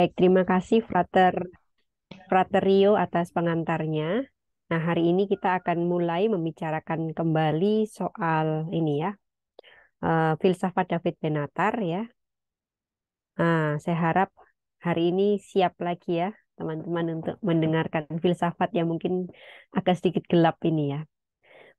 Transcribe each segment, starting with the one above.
Baik, terima kasih Fraterio atas pengantarnya. Nah, hari ini kita akan mulai membicarakan kembali soal ini ya, filsafat David Benatar ya. Nah, saya harap hari ini siap lagi ya, teman-teman untuk mendengarkan filsafat yang mungkin agak sedikit gelap ini ya.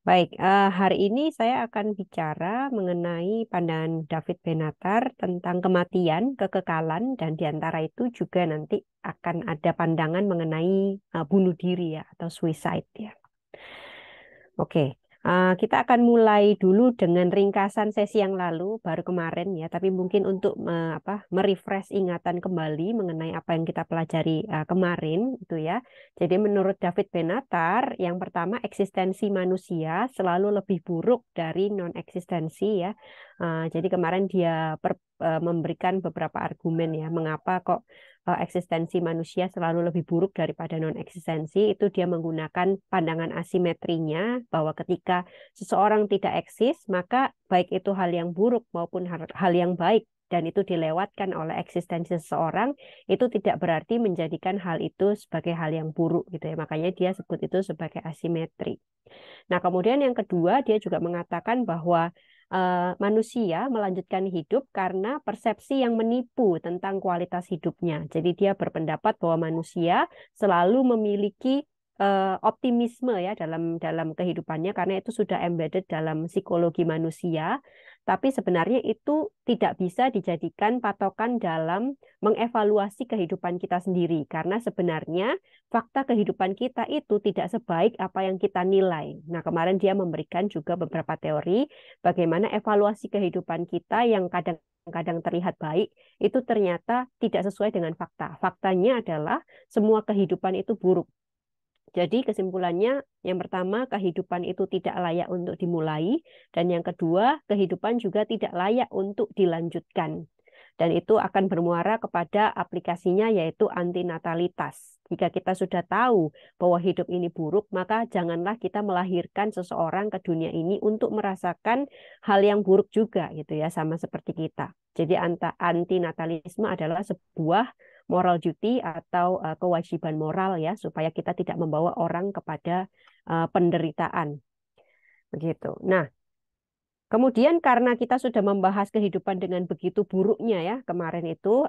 Baik, hari ini saya akan bicara mengenai pandangan David Benatar tentang kematian, kekekalan, dan di antara itu juga nanti akan ada pandangan mengenai bunuh diri ya atau suicide ya. Oke, kita akan mulai dulu dengan ringkasan sesi yang lalu, baru kemarin ya, tapi mungkin untuk merefresh ingatan kembali mengenai apa yang kita pelajari kemarin itu ya. Jadi menurut David Benatar, yang pertama eksistensi manusia selalu lebih buruk dari non-eksistensi ya. Jadi kemarin dia memberikan beberapa argumen ya, mengapa kok eksistensi manusia selalu lebih buruk daripada non-eksistensi. Itu dia menggunakan pandangan asimetrinya bahwa ketika seseorang tidak eksis, maka baik itu hal yang buruk maupun hal yang baik dan itu dilewatkan oleh eksistensi seseorang, itu tidak berarti menjadikan hal itu sebagai hal yang buruk gitu ya. Makanya dia sebut itu sebagai asimetri. Nah, kemudian yang kedua, dia juga mengatakan bahwa manusia melanjutkan hidup karena persepsi yang menipu tentang kualitas hidupnya. Jadi dia berpendapat bahwa manusia selalu memiliki optimisme ya dalam dalam kehidupannya karena itu sudah embedded dalam psikologi manusia. Tapi sebenarnya itu tidak bisa dijadikan patokan dalam mengevaluasi kehidupan kita sendiri karena sebenarnya fakta kehidupan kita itu tidak sebaik apa yang kita nilai. Nah, kemarin dia memberikan juga beberapa teori bagaimana evaluasi kehidupan kita yang kadang-kadang terlihat baik, itu ternyata tidak sesuai dengan fakta. Faktanya adalah semua kehidupan itu buruk. Jadi kesimpulannya, yang pertama kehidupan itu tidak layak untuk dimulai, dan yang kedua kehidupan juga tidak layak untuk dilanjutkan. Dan itu akan bermuara kepada aplikasinya yaitu antinatalitas. Jika kita sudah tahu bahwa hidup ini buruk, maka janganlah kita melahirkan seseorang ke dunia ini untuk merasakan hal yang buruk juga gitu ya, sama seperti kita. Jadi antinatalisme adalah sebuah moral duty atau kewajiban moral ya supaya kita tidak membawa orang kepada penderitaan begitu. Nah, kemudian karena kita sudah membahas kehidupan dengan begitu buruknya ya kemarin itu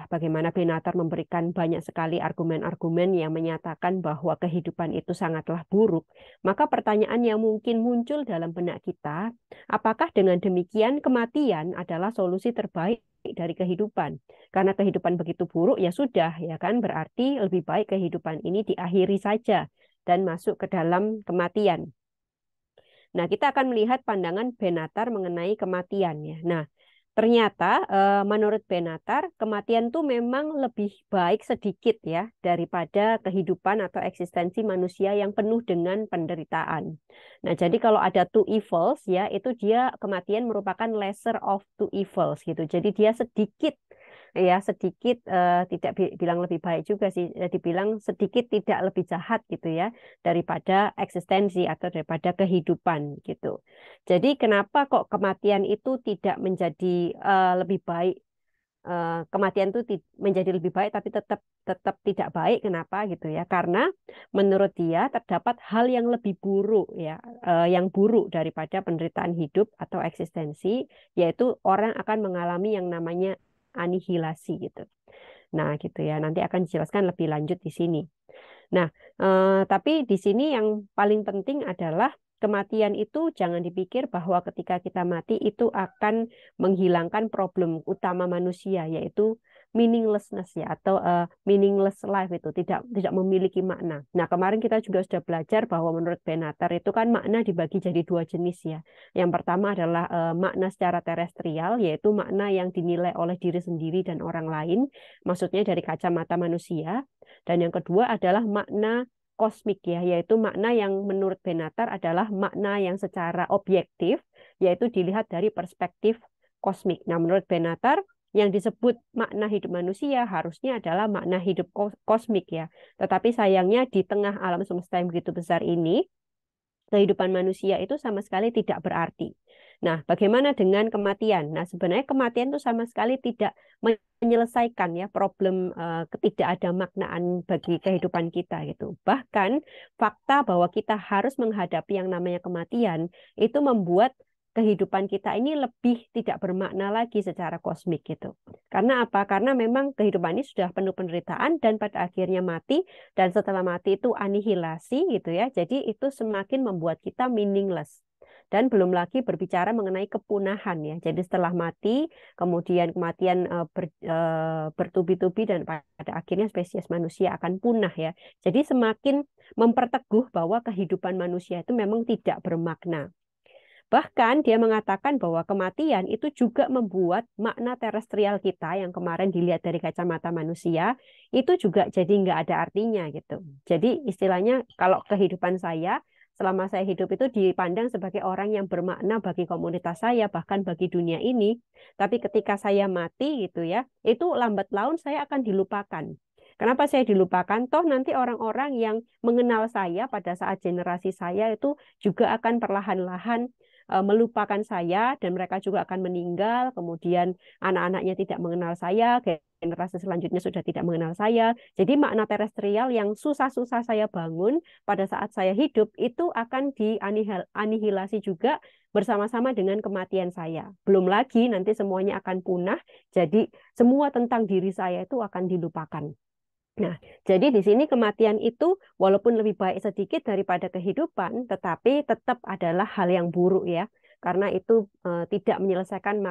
bagaimana Benatar memberikan banyak sekali argumen-argumen yang menyatakan bahwa kehidupan itu sangatlah buruk, maka pertanyaan yang mungkin muncul dalam benak kita, apakah dengan demikian kematian adalah solusi terbaik dari kehidupan? Karena kehidupan begitu buruk ya sudah ya kan berarti lebih baik kehidupan ini diakhiri saja dan masuk ke dalam kematian. Nah, kita akan melihat pandangan Benatar mengenai kematian ya. Nah, ternyata menurut Benatar kematian itu memang lebih baik sedikit ya daripada kehidupan atau eksistensi manusia yang penuh dengan penderitaan. Nah, jadi kalau ada two evils ya, itu dia kematian merupakan lesser of two evils gitu. Jadi dia sedikit ya sedikit tidak bilang lebih baik juga sih, dibilang sedikit tidak lebih jahat gitu ya daripada eksistensi atau daripada kehidupan gitu. Jadi kenapa kok kematian itu tidak menjadi lebih baik? Kematian itu menjadi lebih baik tapi tetap tetap tidak baik. Kenapa gitu ya? Karena menurut dia terdapat hal yang lebih buruk ya, yang buruk daripada penderitaan hidup atau eksistensi, yaitu orang akan mengalami yang namanya anihilasi gitu. Nah, gitu ya. Nanti akan dijelaskan lebih lanjut di sini. Nah, tapi di sini yang paling penting adalah kematian itu jangan dipikir bahwa ketika kita mati itu akan menghilangkan problem utama manusia yaitu meaninglessness ya atau meaningless life itu tidak memiliki makna. Nah, kemarin kita juga sudah belajar bahwa menurut Benatar itu kan makna dibagi jadi dua jenis ya. Yang pertama adalah makna secara terestrial yaitu makna yang dinilai oleh diri sendiri dan orang lain, maksudnya dari kacamata manusia. Dan yang kedua adalah makna kosmik ya, yaitu makna yang menurut Benatar adalah makna yang secara objektif, yaitu dilihat dari perspektif kosmik. Nah, menurut Benatar, yang disebut makna hidup manusia harusnya adalah makna hidup kosmik ya. Tetapi sayangnya di tengah alam semesta yang begitu besar ini, kehidupan manusia itu sama sekali tidak berarti. Nah, bagaimana dengan kematian? Nah, sebenarnya kematian itu sama sekali tidak menyelesaikan ya problem ketidakadamaknaan bagi kehidupan kita gitu. Bahkan fakta bahwa kita harus menghadapi yang namanya kematian itu membuat kehidupan kita ini lebih tidak bermakna lagi secara kosmik gitu. Karena apa? Karena memang kehidupan ini sudah penuh penderitaan dan pada akhirnya mati dan setelah mati itu anihilasi gitu ya. Jadi itu semakin membuat kita meaningless. Dan belum lagi berbicara mengenai kepunahan ya. Jadi setelah mati, kemudian kematian bertubi-tubi dan pada akhirnya spesies manusia akan punah ya. Jadi semakin memperteguh bahwa kehidupan manusia itu memang tidak bermakna. Bahkan dia mengatakan bahwa kematian itu juga membuat makna terestrial kita yang kemarin dilihat dari kacamata manusia itu juga jadi nggak ada artinya gitu. Jadi istilahnya kalau kehidupan saya selama saya hidup itu dipandang sebagai orang yang bermakna bagi komunitas saya bahkan bagi dunia ini. Tapi ketika saya mati gitu ya, itu lambat laun saya akan dilupakan. Kenapa saya dilupakan? Toh nanti orang-orang yang mengenal saya pada saat generasi saya itu juga akan perlahan-lahan melupakan saya dan mereka juga akan meninggal. Kemudian anak-anaknya tidak mengenal saya, generasi selanjutnya sudah tidak mengenal saya. Jadi makna terestrial yang susah-susah saya bangun pada saat saya hidup itu akan dianihilasi juga bersama-sama dengan kematian saya. Belum lagi nanti semuanya akan punah. Jadi semua tentang diri saya itu akan dilupakan. Nah, jadi di sini kematian itu walaupun lebih baik sedikit daripada kehidupan, tetapi tetap adalah hal yang buruk ya, karena itu tidak menyelesaikan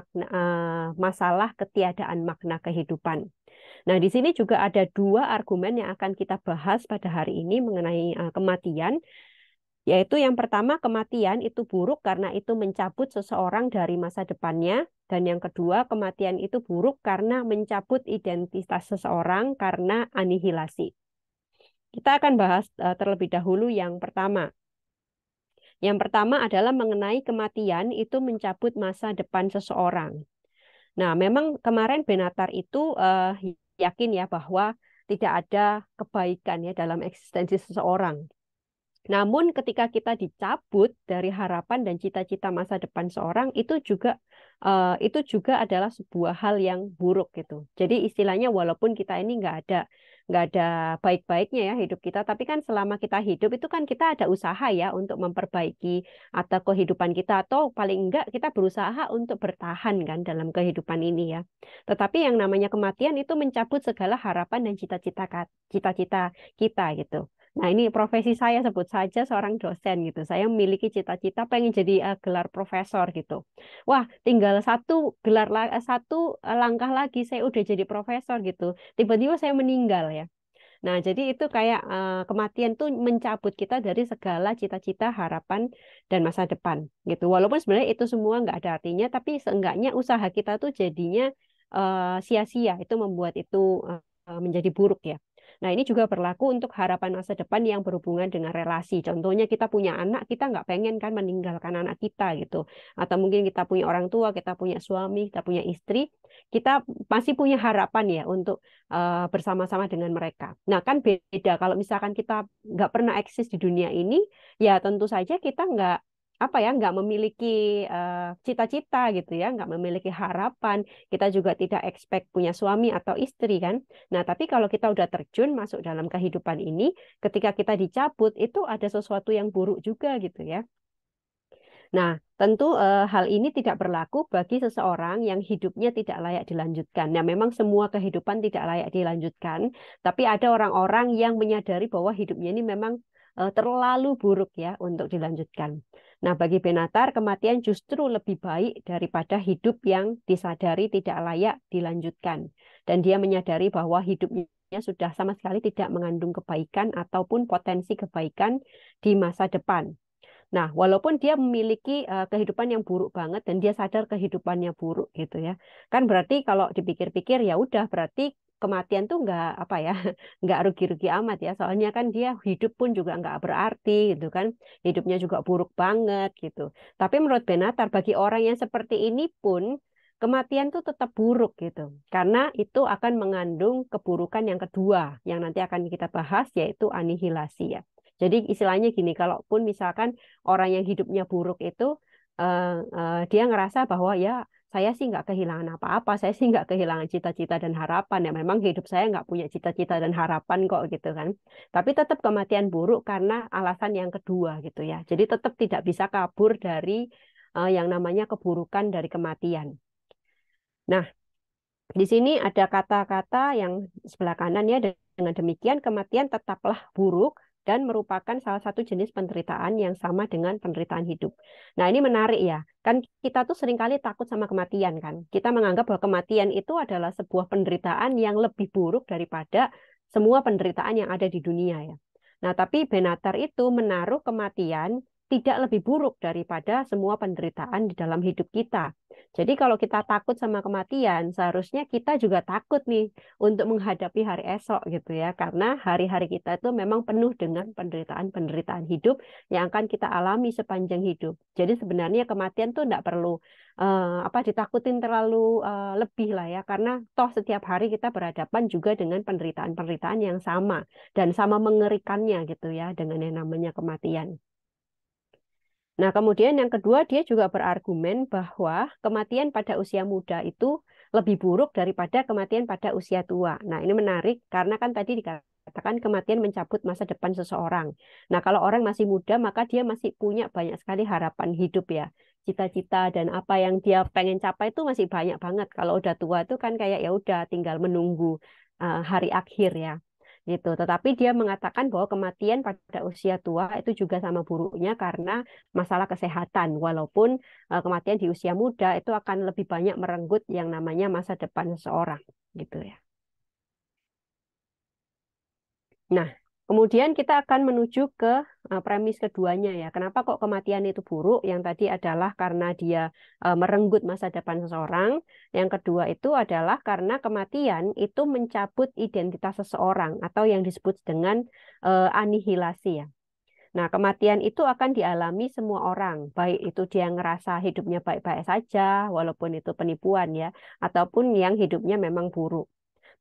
masalah ketiadaan makna kehidupan. Nah, di sini juga ada dua argumen yang akan kita bahas pada hari ini mengenai kematian. Yaitu yang pertama, kematian itu buruk karena itu mencabut seseorang dari masa depannya. Dan yang kedua, kematian itu buruk karena mencabut identitas seseorang karena anihilasi. Kita akan bahas terlebih dahulu yang pertama. Yang pertama adalah mengenai kematian itu mencabut masa depan seseorang. Nah, memang kemarin Benatar itu yakin ya bahwa tidak ada kebaikan ya dalam eksistensi seseorang. Namun ketika kita dicabut dari harapan dan cita-cita masa depan seorang itu juga adalah sebuah hal yang buruk gitu. Jadi istilahnya walaupun kita ini nggak ada baik-baiknya ya hidup kita, tapi kan selama kita hidup itu kan kita ada usaha ya untuk memperbaiki atau kehidupan kita atau paling enggak kita berusaha untuk bertahan kan dalam kehidupan ini ya. Tetapi yang namanya kematian itu mencabut segala harapan dan cita-cita kita gitu. Nah, ini profesi saya sebut saja seorang dosen gitu. Saya memiliki cita-cita pengen jadi gelar profesor gitu. Wah, tinggal satu langkah lagi saya udah jadi profesor gitu. Tiba-tiba saya meninggal ya. Nah, jadi itu kayak kematian tuh mencabut kita dari segala cita-cita, harapan, dan masa depan gitu. Walaupun sebenarnya itu semua nggak ada artinya, tapi seenggaknya usaha kita tuh jadinya sia-sia. Itu membuat itu menjadi buruk ya. Nah, ini juga berlaku untuk harapan masa depan yang berhubungan dengan relasi. Contohnya kita punya anak, kita nggak pengen kan meninggalkan anak kita gitu. Atau mungkin kita punya orang tua, kita punya suami, kita punya istri, kita masih punya harapan ya untuk bersama-sama dengan mereka. Nah, kan beda kalau misalkan kita nggak pernah eksis di dunia ini, ya tentu saja kita nggak memiliki cita-cita gitu ya, nggak memiliki harapan. Kita juga tidak expect punya suami atau istri kan. Nah, tapi kalau kita udah terjun masuk dalam kehidupan ini, ketika kita dicabut itu ada sesuatu yang buruk juga gitu ya. Nah, tentu hal ini tidak berlaku bagi seseorang yang hidupnya tidak layak dilanjutkan. Nah, memang semua kehidupan tidak layak dilanjutkan, tapi ada orang-orang yang menyadari bahwa hidupnya ini memang terlalu buruk ya untuk dilanjutkan. Nah, bagi Benatar, kematian justru lebih baik daripada hidup yang disadari tidak layak dilanjutkan. Dan dia menyadari bahwa hidupnya sudah sama sekali tidak mengandung kebaikan ataupun potensi kebaikan di masa depan. Nah, walaupun dia memiliki kehidupan yang buruk banget dan dia sadar kehidupannya buruk gitu ya, kan berarti kalau dipikir-pikir ya udah berarti kematian tuh nggak apa ya, nggak rugi-rugi amat ya. Soalnya kan dia hidup pun juga nggak berarti gitu kan, hidupnya juga buruk banget gitu. Tapi menurut Benatar bagi orang yang seperti ini pun kematian tuh tetap buruk gitu, karena itu akan mengandung keburukan yang kedua yang nanti akan kita bahas yaitu anihilasi ya. Jadi istilahnya gini, kalaupun misalkan orang yang hidupnya buruk itu dia ngerasa bahwa ya saya sih nggak kehilangan apa-apa, saya sih nggak kehilangan cita-cita dan harapan ya. Memang hidup saya nggak punya cita-cita dan harapan kok gitu kan. Tapi tetap kematian buruk karena alasan yang kedua gitu ya. Jadi tetap tidak bisa kabur dari yang namanya keburukan dari kematian. Nah, di sini ada kata-kata yang sebelah kanan ya, dengan demikian kematian tetaplah buruk dan merupakan salah satu jenis penderitaan yang sama dengan penderitaan hidup. Nah, ini menarik ya. Kan kita tuh seringkali takut sama kematian kan. Kita menganggap bahwa kematian itu adalah sebuah penderitaan yang lebih buruk daripada semua penderitaan yang ada di dunia ya. Nah, tapi Benatar itu menaruh kematian tidak lebih buruk daripada semua penderitaan di dalam hidup kita. Jadi kalau kita takut sama kematian, seharusnya kita juga takut nih untuk menghadapi hari esok gitu ya. Karena hari-hari kita itu memang penuh dengan penderitaan-penderitaan hidup yang akan kita alami sepanjang hidup. Jadi sebenarnya kematian tuh tidak perlu ditakutin terlalu lebih lah ya. Karena toh setiap hari kita berhadapan juga dengan penderitaan-penderitaan yang sama dan sama mengerikannya gitu ya dengan yang namanya kematian. Nah, kemudian yang kedua, dia juga berargumen bahwa kematian pada usia muda itu lebih buruk daripada kematian pada usia tua. Nah, ini menarik karena kan tadi dikatakan kematian mencabut masa depan seseorang. Nah, kalau orang masih muda, maka dia masih punya banyak sekali harapan hidup ya. Cita-cita dan apa yang dia pengen capai itu masih banyak banget. Kalau udah tua itu kan kayak ya udah tinggal menunggu hari akhir ya gitu. Tetapi dia mengatakan bahwa kematian pada usia tua itu juga sama buruknya karena masalah kesehatan. Walaupun kematian di usia muda itu akan lebih banyak merenggut yang namanya masa depan seseorang, gitu ya. Nah, kemudian kita akan menuju ke premis keduanya ya. Kenapa kok kematian itu buruk? Yang tadi adalah karena dia merenggut masa depan seseorang. Yang kedua itu adalah karena kematian itu mencabut identitas seseorang atau yang disebut dengan anihilasi ya. Nah, kematian itu akan dialami semua orang, baik itu dia ngerasa hidupnya baik-baik saja, walaupun itu penipuan ya, ataupun yang hidupnya memang buruk.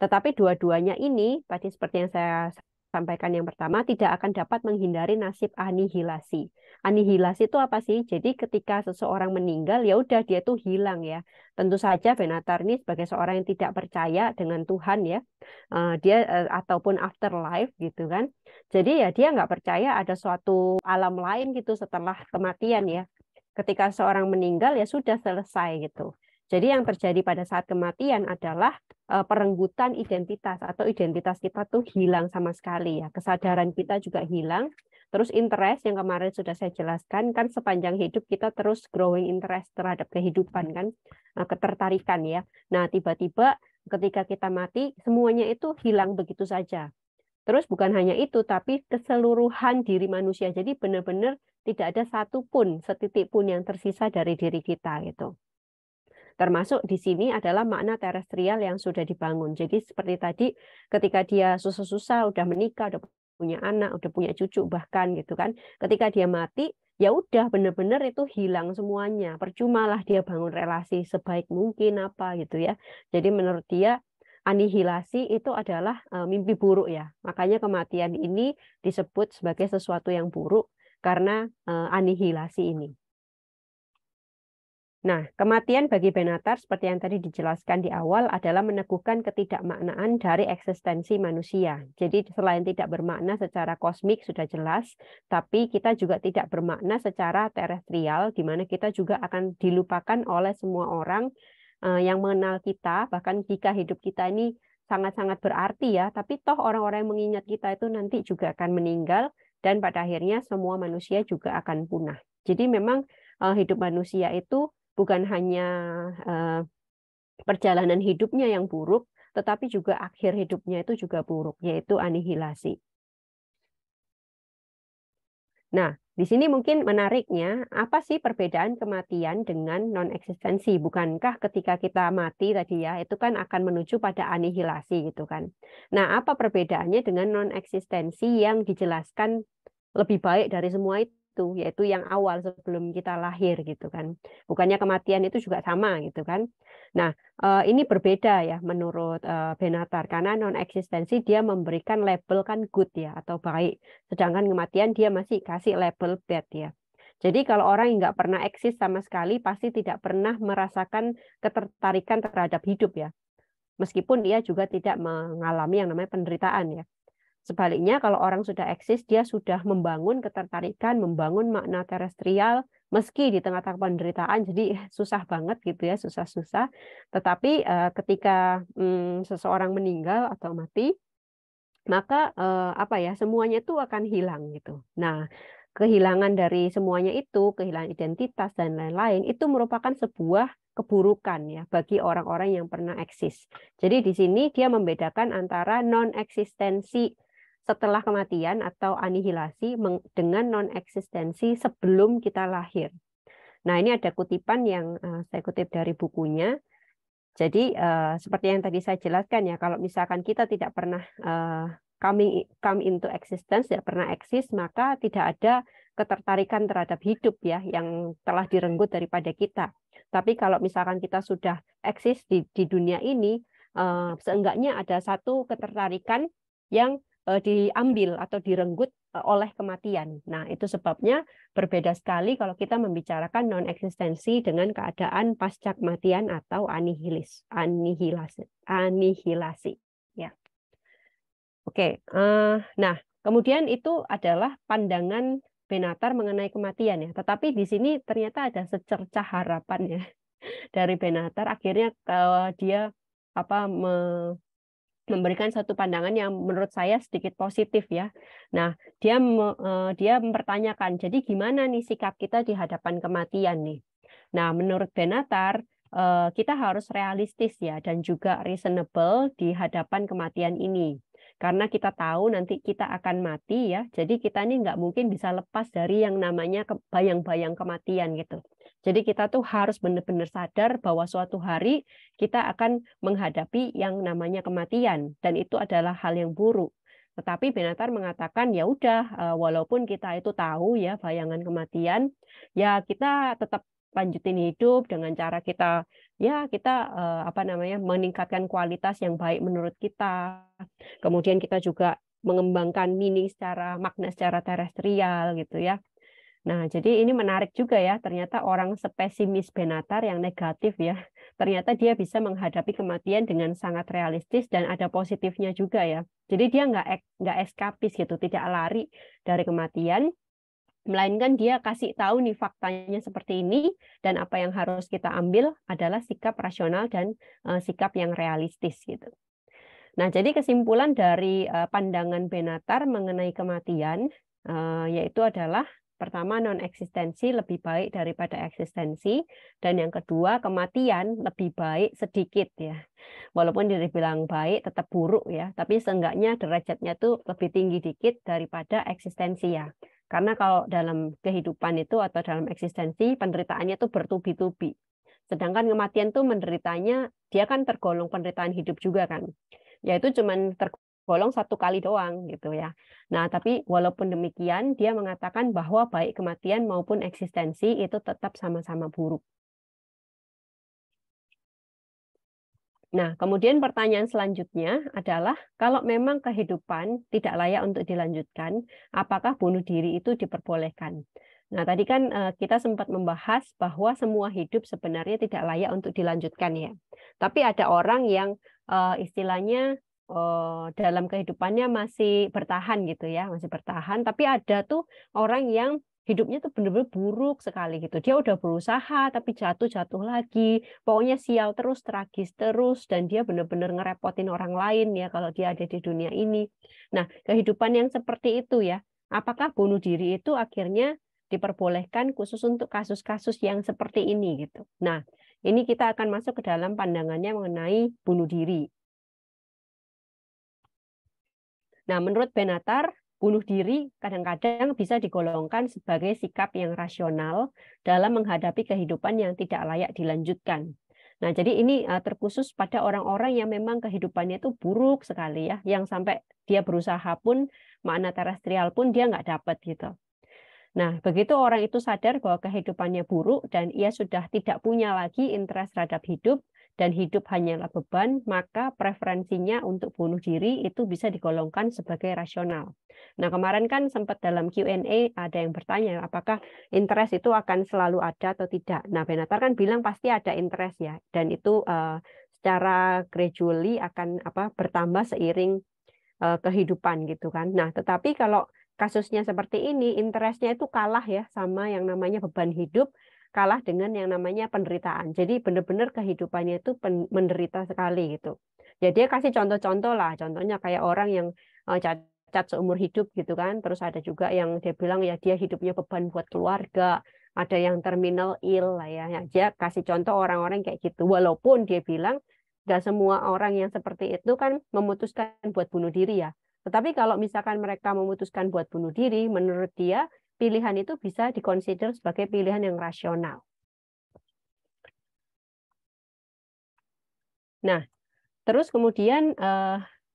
Tetapi dua-duanya ini, tadi seperti yang saya sampaikan yang pertama, tidak akan dapat menghindari nasib anihilasi. Anihilasi itu apa sih? Jadi ketika seseorang meninggal, ya udah dia tuh hilang ya. Tentu saja Benatar ini sebagai seorang yang tidak percaya dengan Tuhan ya, dia ataupun afterlife gitu kan. Jadi ya dia nggak percaya ada suatu alam lain gitu setelah kematian ya. Ketika seorang meninggal ya sudah selesai gitu. Jadi yang terjadi pada saat kematian adalah perenggutan identitas atau identitas kita tuh hilang sama sekali ya. Kesadaran kita juga hilang. Terus interest yang kemarin sudah saya jelaskan kan sepanjang hidup kita terus growing interest terhadap kehidupan kan, ketertarikan ya. Nah, tiba-tiba ketika kita mati semuanya itu hilang begitu saja. Terus bukan hanya itu, tapi keseluruhan diri manusia. Jadi benar-benar tidak ada satupun, setitik pun yang tersisa dari diri kita gitu. Termasuk di sini adalah makna terestrial yang sudah dibangun. Jadi seperti tadi, ketika dia susah-susah, udah menikah, udah punya anak, udah punya cucu bahkan gitu kan. Ketika dia mati, ya udah benar-benar itu hilang semuanya. Percumalah dia bangun relasi sebaik mungkin apa gitu ya. Jadi menurut dia anihilasi itu adalah mimpi buruk ya. Makanya kematian ini disebut sebagai sesuatu yang buruk karena anihilasi ini. Nah, kematian bagi Benatar seperti yang tadi dijelaskan di awal adalah meneguhkan ketidakmaknaan dari eksistensi manusia. Jadi selain tidak bermakna secara kosmik sudah jelas, tapi kita juga tidak bermakna secara terestrial, di mana kita juga akan dilupakan oleh semua orang yang mengenal kita, bahkan jika hidup kita ini sangat-sangat berarti ya, tapi toh orang-orang yang mengingat kita itu nanti juga akan meninggal, dan pada akhirnya semua manusia juga akan punah. Jadi memang hidup manusia itu bukan hanya perjalanan hidupnya yang buruk, tetapi juga akhir hidupnya itu juga buruk, yaitu anihilasi. Nah, di sini mungkin menariknya, apa sih perbedaan kematian dengan non-eksistensi? Bukankah ketika kita mati tadi ya, itu kan akan menuju pada anihilasi gitu kan. Nah, apa perbedaannya dengan non-eksistensi yang dijelaskan lebih baik dari semua itu, yaitu yang awal sebelum kita lahir gitu kan. Bukannya kematian itu juga sama gitu kan. Nah, ini berbeda ya menurut Benatar karena non eksistensi dia memberikan label kan good ya atau baik, sedangkan kematian dia masih kasih label bad ya. Jadi kalau orang yang nggak pernah eksis sama sekali, pasti tidak pernah merasakan ketertarikan terhadap hidup ya. Meskipun dia juga tidak mengalami yang namanya penderitaan ya. Sebaliknya, kalau orang sudah eksis, dia sudah membangun ketertarikan, membangun makna terestrial, meski di tengah-tengah penderitaan, jadi susah banget gitu ya, susah-susah. Tetapi ketika seseorang meninggal atau mati, maka apa ya, semuanya itu akan hilang gitu. Nah, kehilangan dari semuanya itu, kehilangan identitas dan lain-lain, itu merupakan sebuah keburukan ya bagi orang-orang yang pernah eksis. Jadi di sini dia membedakan antara non-eksistensi setelah kematian atau anihilasi dengan non-eksistensi sebelum kita lahir. Nah, ini ada kutipan yang saya kutip dari bukunya. Jadi seperti yang tadi saya jelaskan ya, kalau misalkan kita tidak pernah come into existence, tidak pernah eksis, maka tidak ada ketertarikan terhadap hidup ya yang telah direnggut daripada kita. Tapi kalau misalkan kita sudah eksis di dunia ini, seenggaknya ada satu ketertarikan yang diambil atau direnggut oleh kematian. Nah, itu sebabnya berbeda sekali kalau kita membicarakan non-eksistensi dengan keadaan pasca kematian atau anihilasi. Ya. Oke, nah kemudian itu adalah pandangan Benatar mengenai kematian ya. Tetapi di sini ternyata ada secercah harapan ya dari Benatar. Akhirnya dia memberikan satu pandangan yang menurut saya sedikit positif ya. Nah, dia mempertanyakan, jadi gimana nih sikap kita di hadapan kematian nih? Nah, menurut Benatar, kita harus realistis ya dan juga reasonable di hadapan kematian ini. Karena kita tahu nanti kita akan mati ya, jadi kita ini nggak mungkin bisa lepas dari yang namanya bayang-bayang kematian gitu. Jadi kita tuh harus benar-benar sadar bahwa suatu hari kita akan menghadapi yang namanya kematian dan itu adalah hal yang buruk. Tetapi Benatar mengatakan ya udah, walaupun kita itu tahu ya bayangan kematian, ya kita tetap lanjutin hidup dengan cara kita meningkatkan kualitas yang baik menurut kita. Kemudian kita juga mengembangkan meaning makna secara terestrial gitu ya. Nah, jadi ini menarik juga ya, ternyata orang sepesimis Benatar yang negatif ya, ternyata dia bisa menghadapi kematian dengan sangat realistis dan ada positifnya juga ya. Jadi dia nggak eskapis gitu, tidak lari dari kematian, melainkan dia kasih tahu nih faktanya seperti ini, dan apa yang harus kita ambil adalah sikap rasional dan sikap yang realistis gitu. Nah, jadi kesimpulan dari pandangan Benatar mengenai kematian yaitu adalah pertama, non-eksistensi lebih baik daripada eksistensi, dan yang kedua, kematian lebih baik sedikit ya. Walaupun dibilang baik, tetap buruk ya, tapi seenggaknya derajatnya tuh lebih tinggi dikit daripada eksistensi ya. Karena kalau dalam kehidupan itu atau dalam eksistensi, penderitaannya tuh bertubi-tubi. Sedangkan kematian tuh menderitanya, dia kan tergolong penderitaan hidup juga kan. Yaitu cuman tergolong satu kali doang gitu ya. Nah, tapi walaupun demikian, dia mengatakan bahwa baik kematian maupun eksistensi itu tetap sama-sama buruk. Nah, kemudian pertanyaan selanjutnya adalah, kalau memang kehidupan tidak layak untuk dilanjutkan, apakah bunuh diri itu diperbolehkan? Nah, tadi kan kita sempat membahas bahwa semua hidup sebenarnya tidak layak untuk dilanjutkan ya. Tapi ada orang yang istilahnya dalam kehidupannya masih bertahan gitu ya, masih bertahan. Tapi ada tuh orang yang hidupnya tuh benar-benar buruk sekali gitu. Dia udah berusaha tapi jatuh lagi. Pokoknya sial terus, tragis terus, dan dia benar-benar ngerepotin orang lain ya kalau dia ada di dunia ini. Nah, kehidupan yang seperti itu ya, apakah bunuh diri itu akhirnya diperbolehkan khusus untuk kasus-kasus yang seperti ini gitu. Nah, ini kita akan masuk ke dalam pandangannya mengenai bunuh diri. Nah, menurut Benatar, bunuh diri kadang-kadang bisa digolongkan sebagai sikap yang rasional dalam menghadapi kehidupan yang tidak layak dilanjutkan. Nah, jadi ini terkhusus pada orang-orang yang memang kehidupannya itu buruk sekali ya, yang sampai dia berusaha pun, makna terestrial pun dia nggak dapat gitu. Nah, begitu orang itu sadar bahwa kehidupannya buruk dan ia sudah tidak punya lagi interest terhadap hidup, dan hidup hanyalah beban, maka preferensinya untuk bunuh diri itu bisa digolongkan sebagai rasional. Nah, kemarin kan sempat dalam Q&A ada yang bertanya, apakah interest itu akan selalu ada atau tidak. Nah, Benatar kan bilang pasti ada interest ya, dan itu secara gradually akan bertambah seiring kehidupan gitu kan. Nah, tetapi kalau kasusnya seperti ini, interestnya itu kalah ya sama yang namanya beban hidup, kalah dengan yang namanya penderitaan. Jadi benar-benar kehidupannya itu menderita sekali gitu. Jadi dia kasih contoh-contoh lah, contohnya kayak orang yang cacat seumur hidup gitu kan. Terus ada juga yang dia bilang ya dia hidupnya beban buat keluarga, ada yang terminal ill lah ya. Ya, dia kasih contoh orang-orang kayak gitu. Walaupun dia bilang gak semua orang yang seperti itu kan memutuskan buat bunuh diri ya. Tetapi kalau misalkan mereka memutuskan buat bunuh diri, menurut dia pilihan itu bisa dikonsider sebagai pilihan yang rasional. Nah, terus kemudian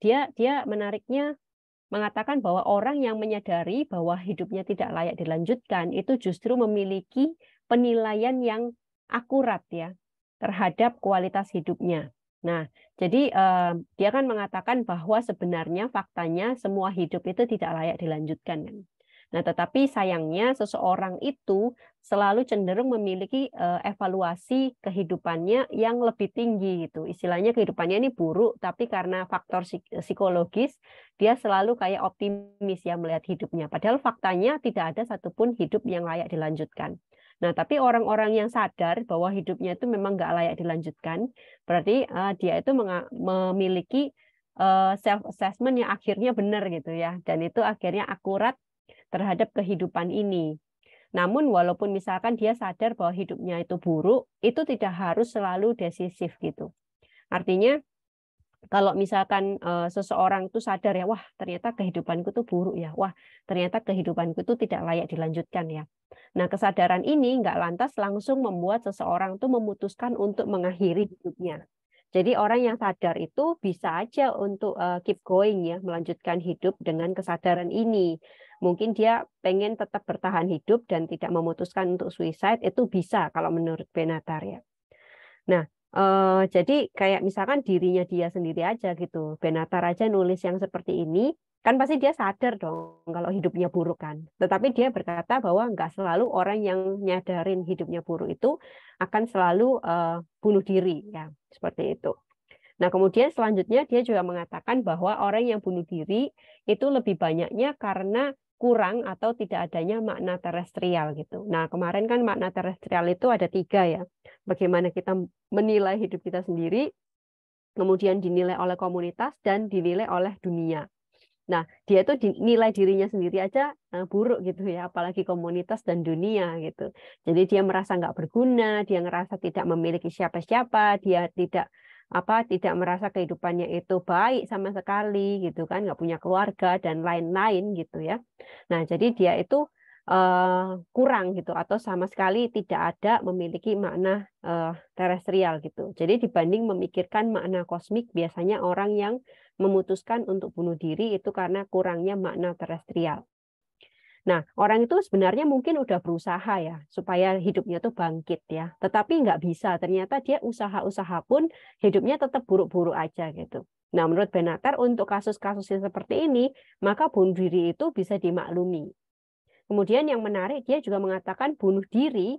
dia menariknya mengatakan bahwa orang yang menyadari bahwa hidupnya tidak layak dilanjutkan itu justru memiliki penilaian yang akurat ya terhadap kualitas hidupnya. Nah, jadi dia kan mengatakan bahwa sebenarnya faktanya semua hidup itu tidak layak dilanjutkan kan. Nah, tetapi sayangnya seseorang itu selalu cenderung memiliki evaluasi kehidupannya yang lebih tinggi gitu. Istilahnya kehidupannya ini buruk, tapi karena faktor psikologis dia selalu kayak optimis ya melihat hidupnya. Padahal faktanya tidak ada satupun hidup yang layak dilanjutkan. Nah, tapi orang-orang yang sadar bahwa hidupnya itu memang nggak layak dilanjutkan, berarti dia itu memiliki self assessment yang akhirnya benar gitu ya, dan itu akhirnya akurat terhadap kehidupan ini. Namun walaupun misalkan dia sadar bahwa hidupnya itu buruk, itu tidak harus selalu decisif gitu. Artinya kalau misalkan seseorang itu sadar ya, wah ternyata kehidupanku tuh buruk ya, wah ternyata kehidupanku itu tidak layak dilanjutkan ya. Nah kesadaran ini nggak lantas langsung membuat seseorang tuh memutuskan untuk mengakhiri hidupnya. Jadi orang yang sadar itu bisa aja untuk keep going ya, melanjutkan hidup dengan kesadaran ini. Mungkin dia pengen tetap bertahan hidup dan tidak memutuskan untuk suicide, itu bisa kalau menurut Benatar ya. Nah, jadi kayak misalkan dirinya dia sendiri aja gitu. Benatar aja nulis yang seperti ini, kan pasti dia sadar dong kalau hidupnya buruk kan. Tetapi dia berkata bahwa nggak selalu orang yang nyadarin hidupnya buruk itu akan selalu bunuh diri ya, seperti itu. Nah, kemudian selanjutnya dia juga mengatakan bahwa orang yang bunuh diri itu lebih banyaknya karena kurang atau tidak adanya makna terestrial gitu. Nah, kemarin kan makna terestrial itu ada 3 ya. Bagaimana kita menilai hidup kita sendiri, kemudian dinilai oleh komunitas, dan dinilai oleh dunia. Nah, dia itu dinilai dirinya sendiri aja buruk gitu ya, apalagi komunitas dan dunia gitu. Jadi dia merasa nggak berguna, dia ngerasa tidak memiliki siapa-siapa, dia tidak merasa kehidupannya itu baik sama sekali gitu kan, nggak punya keluarga dan lain-lain gitu ya. Nah, jadi dia itu kurang gitu atau sama sekali tidak ada memiliki makna terestrial gitu. Jadi dibanding memikirkan makna kosmik, biasanya orang yang memutuskan untuk bunuh diri itu karena kurangnya makna terestrial. Nah, orang itu sebenarnya mungkin udah berusaha ya supaya hidupnya tuh bangkit ya, tetapi nggak bisa. Ternyata dia usaha-usaha pun hidupnya tetap buruk-buruk aja gitu. Nah, menurut Benatar untuk kasus-kasus yang seperti ini, maka bunuh diri itu bisa dimaklumi. Kemudian yang menarik, dia juga mengatakan bunuh diri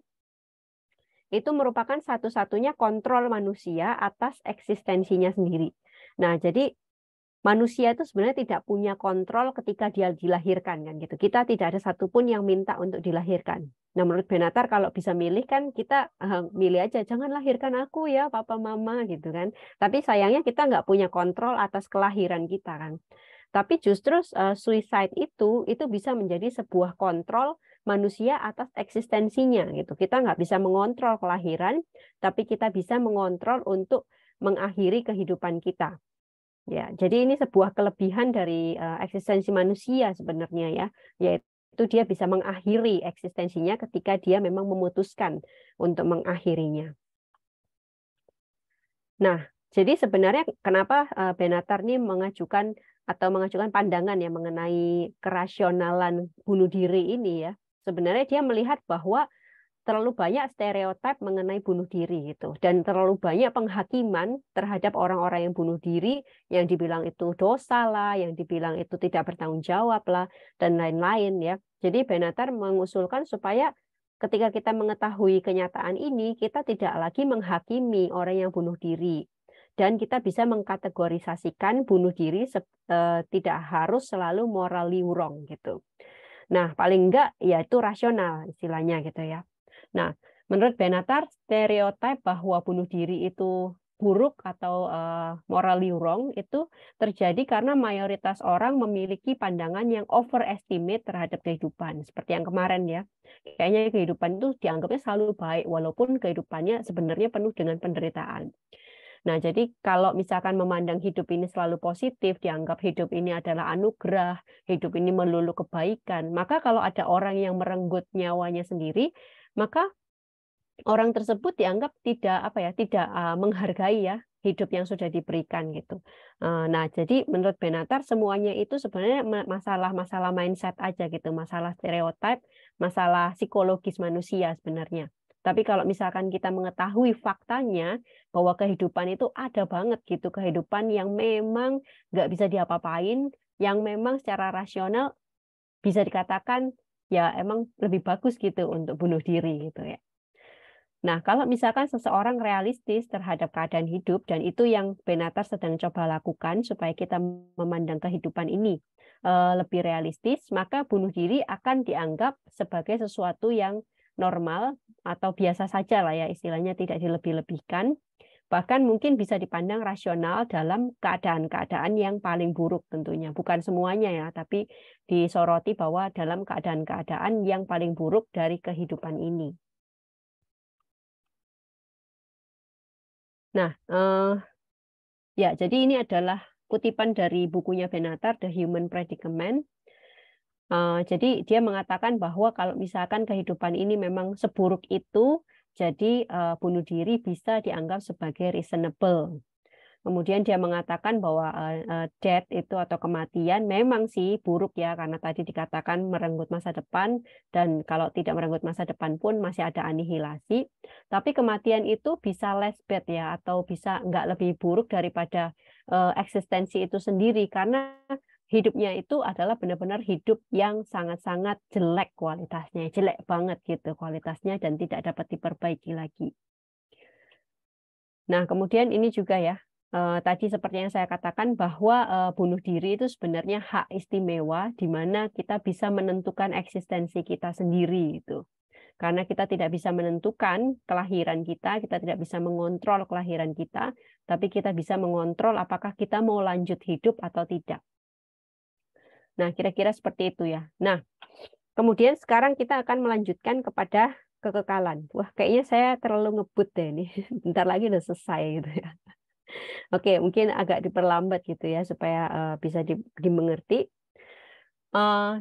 itu merupakan satu-satunya kontrol manusia atas eksistensinya sendiri. Nah, jadi manusia itu sebenarnya tidak punya kontrol ketika dia dilahirkan kan gitu. Kita tidak ada satupun yang minta untuk dilahirkan. Nah, menurut Benatar kalau bisa milih kan kita milih aja, jangan lahirkan aku ya papa mama gitu kan. Tapi sayangnya kita nggak punya kontrol atas kelahiran kita kan. Tapi justru suicide itu bisa menjadi sebuah kontrol manusia atas eksistensinya gitu. Kita nggak bisa mengontrol kelahiran, tapi kita bisa mengontrol untuk mengakhiri kehidupan kita. Ya, jadi ini sebuah kelebihan dari eksistensi manusia sebenarnya ya, yaitu dia bisa mengakhiri eksistensinya ketika dia memang memutuskan untuk mengakhirinya. Nah, jadi sebenarnya kenapa Benatar ini mengajukan pandangan ya mengenai kerasionalan bunuh diri ini ya. Sebenarnya dia melihat bahwa terlalu banyak stereotip mengenai bunuh diri gitu, dan terlalu banyak penghakiman terhadap orang-orang yang bunuh diri, yang dibilang itu dosa lah, yang dibilang itu tidak bertanggung jawab lah, dan lain-lain ya. Jadi Benatar mengusulkan supaya ketika kita mengetahui kenyataan ini, kita tidak lagi menghakimi orang yang bunuh diri, dan kita bisa mengkategorisasikan bunuh diri tidak harus selalu morally wrong gitu. Nah, paling enggak ya itu rasional istilahnya gitu ya. Nah, menurut Benatar, stereotip bahwa bunuh diri itu buruk atau morally wrong itu terjadi karena mayoritas orang memiliki pandangan yang overestimate terhadap kehidupan. Seperti yang kemarin ya. Kayaknya kehidupan itu dianggapnya selalu baik, walaupun kehidupannya sebenarnya penuh dengan penderitaan. Nah, jadi kalau misalkan memandang hidup ini selalu positif, dianggap hidup ini adalah anugerah, hidup ini melulu kebaikan, maka kalau ada orang yang merenggut nyawanya sendiri, maka orang tersebut dianggap tidak menghargai ya hidup yang sudah diberikan gitu. Nah, jadi menurut Benatar semuanya itu sebenarnya masalah-masalah mindset aja gitu, masalah stereotip, masalah psikologis manusia sebenarnya. Tapi kalau misalkan kita mengetahui faktanya bahwa kehidupan itu ada banget gitu, kehidupan yang memang nggak bisa diapa-apain, yang memang secara rasional bisa dikatakan ya emang lebih bagus gitu untuk bunuh diri gitu ya. Nah, kalau misalkan seseorang realistis terhadap keadaan hidup, dan itu yang Benatar sedang coba lakukan supaya kita memandang kehidupan ini lebih realistis, maka bunuh diri akan dianggap sebagai sesuatu yang normal atau biasa saja lah ya, istilahnya tidak dilebih-lebihkan. Bahkan mungkin bisa dipandang rasional dalam keadaan-keadaan yang paling buruk tentunya. Bukan semuanya ya, tapi disoroti bahwa dalam keadaan-keadaan yang paling buruk dari kehidupan ini. Nah, ya, jadi ini adalah kutipan dari bukunya Benatar, The Human Predicament. Jadi dia mengatakan bahwa kalau misalkan kehidupan ini memang seburuk itu, jadi bunuh diri bisa dianggap sebagai reasonable. Kemudian dia mengatakan bahwa death itu atau kematian memang sih buruk ya, karena tadi dikatakan merenggut masa depan, dan kalau tidak merenggut masa depan pun masih ada anihilasi. Tapi kematian itu bisa less bad ya, atau bisa nggak lebih buruk daripada eksistensi itu sendiri, karena hidupnya itu adalah benar-benar hidup yang sangat-sangat jelek kualitasnya, jelek banget gitu kualitasnya, dan tidak dapat diperbaiki lagi. Nah, kemudian ini juga ya, tadi seperti yang saya katakan bahwa bunuh diri itu sebenarnya hak istimewa di mana kita bisa menentukan eksistensi kita sendiri itu. Karena kita tidak bisa menentukan kelahiran kita tidak bisa mengontrol kelahiran kita, tapi kita bisa mengontrol apakah kita mau lanjut hidup atau tidak. Nah, kira-kira seperti itu ya. Nah, kemudian sekarang kita akan melanjutkan kepada kekekalan. Wah, kayaknya saya terlalu ngebut deh ini. Bentar lagi udah selesai gitu ya. Oke, mungkin agak diperlambat gitu ya supaya bisa dimengerti.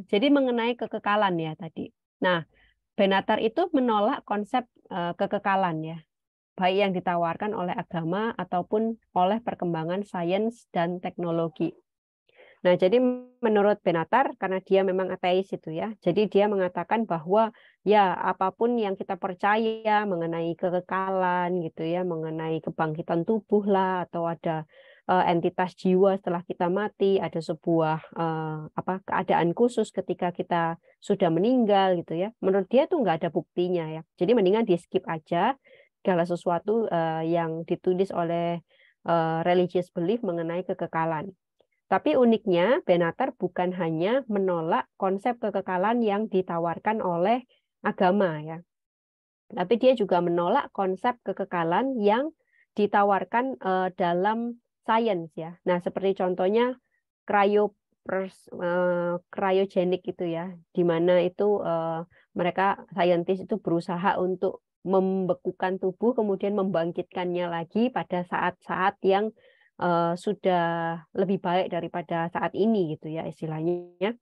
Jadi mengenai kekekalan ya tadi. Nah, Benatar itu menolak konsep kekekalan ya, baik yang ditawarkan oleh agama ataupun oleh perkembangan sains dan teknologi. Nah, jadi menurut Benatar, karena dia memang ateis itu ya, jadi dia mengatakan bahwa ya apapun yang kita percaya mengenai kekekalan gitu ya, mengenai kebangkitan tubuh lah, atau ada entitas jiwa setelah kita mati, ada sebuah keadaan khusus ketika kita sudah meninggal gitu ya. Menurut dia tuh nggak ada buktinya ya. Jadi mendingan di skip aja segala sesuatu yang ditulis oleh religious belief mengenai kekekalan. Tapi uniknya, Benatar bukan hanya menolak konsep kekekalan yang ditawarkan oleh agama ya, tapi dia juga menolak konsep kekekalan yang ditawarkan dalam sains ya. Nah, seperti contohnya cryogenik itu ya, di mana itu mereka saintis itu berusaha untuk membekukan tubuh kemudian membangkitkannya lagi pada saat-saat yang sudah lebih baik daripada saat ini gitu ya istilahnya.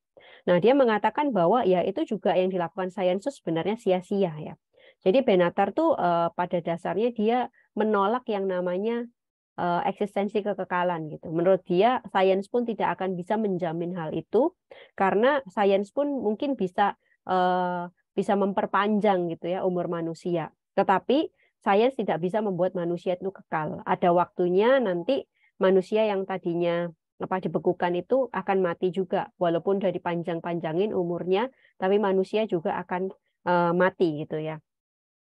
Nah, dia mengatakan bahwa ya itu juga yang dilakukan sains itu sebenarnya sia-sia ya. Jadi Benatar tuh pada dasarnya dia menolak yang namanya eksistensi kekekalan gitu. Menurut dia, sains pun tidak akan bisa menjamin hal itu, karena sains pun mungkin bisa bisa memperpanjang gitu ya umur manusia. Tetapi sains tidak bisa membuat manusia itu kekal. Ada waktunya nanti manusia yang tadinya dibekukan itu akan mati juga, walaupun udah dipanjang-panjangin umurnya, tapi manusia juga akan mati gitu ya.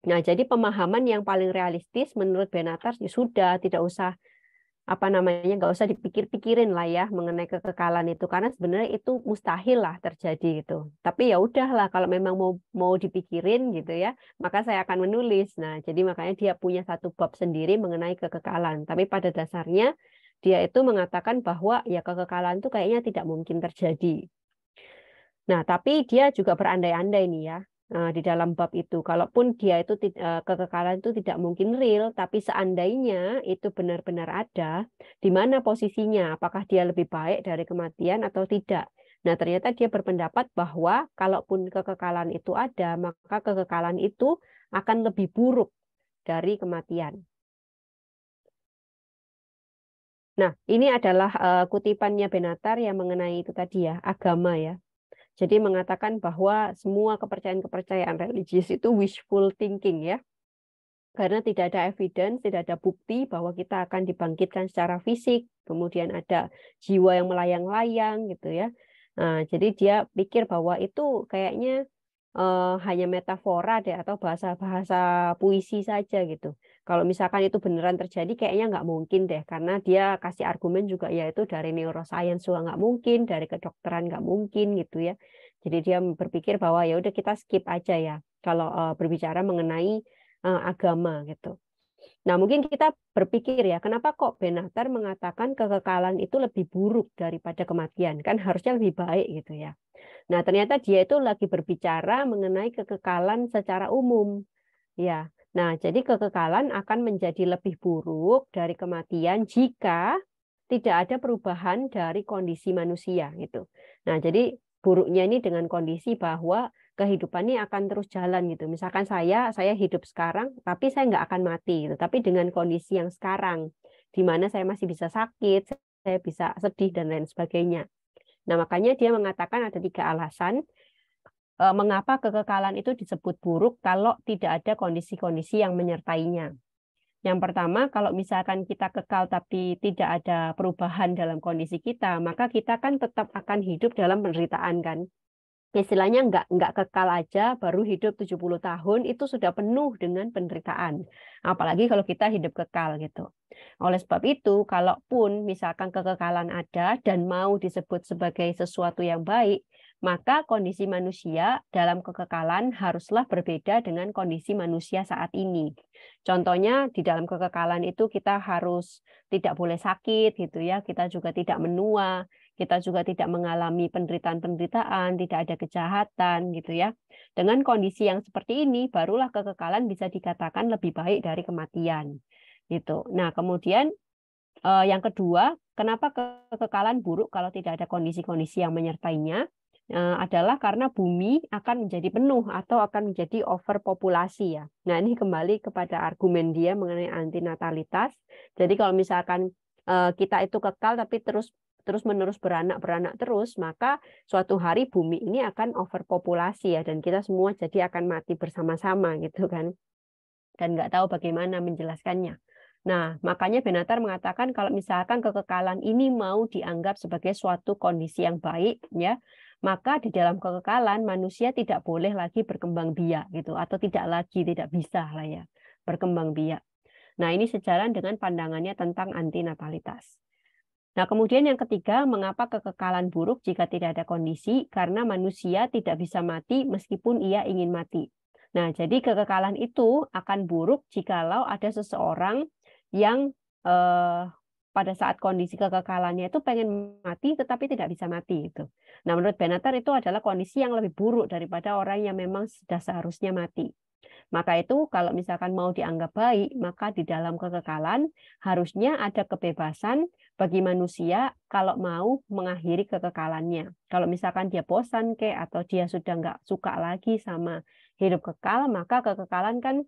Nah, jadi pemahaman yang paling realistis menurut Benatar ya sudah, tidak usah nggak usah dipikir-pikirin lah ya mengenai kekekalan itu, karena sebenarnya itu mustahil lah terjadi gitu. Tapi ya udahlah, kalau memang mau dipikirin gitu ya, maka saya akan menulis. Nah, jadi makanya dia punya satu bab sendiri mengenai kekekalan. Tapi pada dasarnya dia itu mengatakan bahwa ya kekekalan itu kayaknya tidak mungkin terjadi. Nah, tapi dia juga berandai-andai nih ya di dalam bab itu. Kalaupun dia itu kekekalan itu tidak mungkin real, tapi seandainya itu benar-benar ada, di mana posisinya? Apakah dia lebih baik dari kematian atau tidak? Nah, ternyata dia berpendapat bahwa kalaupun kekekalan itu ada, maka kekekalan itu akan lebih buruk dari kematian. Nah, ini adalah kutipannya Benatar yang mengenai itu tadi ya, agama ya. Jadi mengatakan bahwa semua kepercayaan-kepercayaan religius itu wishful thinking ya. Karena tidak ada evidence, tidak ada bukti bahwa kita akan dibangkitkan secara fisik, kemudian ada jiwa yang melayang-layang gitu ya. Nah, jadi dia pikir bahwa itu kayaknya hanya metafora deh atau bahasa-bahasa puisi saja gitu. Kalau misalkan itu beneran terjadi kayaknya nggak mungkin deh, karena dia kasih argumen juga yaitu dari neuroscience juga nggak mungkin, dari kedokteran nggak mungkin gitu ya. Jadi dia berpikir bahwa ya udah kita skip aja ya kalau berbicara mengenai agama gitu. Nah, mungkin kita berpikir ya, kenapa kok Benatar mengatakan kekekalan itu lebih buruk daripada kematian? Kan harusnya lebih baik gitu ya. Nah, ternyata dia itu lagi berbicara mengenai kekekalan secara umum. Ya. Nah, jadi kekekalan akan menjadi lebih buruk dari kematian jika tidak ada perubahan dari kondisi manusia gitu. Nah, jadi buruknya ini dengan kondisi bahwa kehidupan ini akan terus jalan gitu. Misalkan saya hidup sekarang, tapi saya nggak akan mati gitu. Tapi dengan kondisi yang sekarang, di mana saya masih bisa sakit, saya bisa sedih dan lain sebagainya. Nah, makanya dia mengatakan ada 3 alasan mengapa kekekalan itu disebut buruk kalau tidak ada kondisi-kondisi yang menyertainya. Yang pertama, kalau misalkan kita kekal tapi tidak ada perubahan dalam kondisi kita, maka kita kan tetap akan hidup dalam penderitaan kan. Istilahnya nggak kekal aja, baru hidup 70 tahun, itu sudah penuh dengan penderitaan. Apalagi kalau kita hidup kekal gitu. Oleh sebab itu, kalaupun misalkan kekekalan ada dan mau disebut sebagai sesuatu yang baik, maka kondisi manusia dalam kekekalan haruslah berbeda dengan kondisi manusia saat ini. Contohnya di dalam kekekalan itu kita harus tidak boleh sakit gitu ya, kita juga tidak menua, kita juga tidak mengalami penderitaan-penderitaan, tidak ada kejahatan gitu ya. Dengan kondisi yang seperti ini barulah kekekalan bisa dikatakan lebih baik dari kematian. Gitu. Nah, kemudian yang kedua, kenapa kekekalan buruk kalau tidak ada kondisi-kondisi yang menyertainya? Adalah karena bumi akan menjadi penuh atau akan menjadi overpopulasi ya. Nah, ini kembali kepada argumen dia mengenai antinatalitas. Jadi kalau misalkan kita itu kekal tapi terus-menerus beranak terus, maka suatu hari bumi ini akan overpopulasi ya, dan kita semua jadi akan mati bersama-sama gitu kan. Dan nggak tahu bagaimana menjelaskannya. Nah, makanya Benatar mengatakan kalau misalkan kekekalan ini mau dianggap sebagai suatu kondisi yang baik, ya, maka di dalam kekekalan manusia tidak boleh lagi berkembang biak gitu, atau tidak bisa lah ya berkembang biak. Nah, ini sejalan dengan pandangannya tentang antinatalitas. Nah, kemudian yang ketiga, mengapa kekekalan buruk jika tidak ada kondisi? Karena manusia tidak bisa mati meskipun ia ingin mati. Nah, jadi kekekalan itu akan buruk jikalau ada seseorang yang pada saat kondisi kekekalannya itu pengen mati tetapi tidak bisa mati itu. Nah, menurut Benatar itu adalah kondisi yang lebih buruk daripada orang yang memang sudah seharusnya mati. Maka itu kalau misalkan mau dianggap baik, maka di dalam kekekalan harusnya ada kebebasan bagi manusia kalau mau mengakhiri kekekalannya. Kalau misalkan dia bosan atau dia sudah nggak suka lagi sama hidup kekal, maka kekekalan kan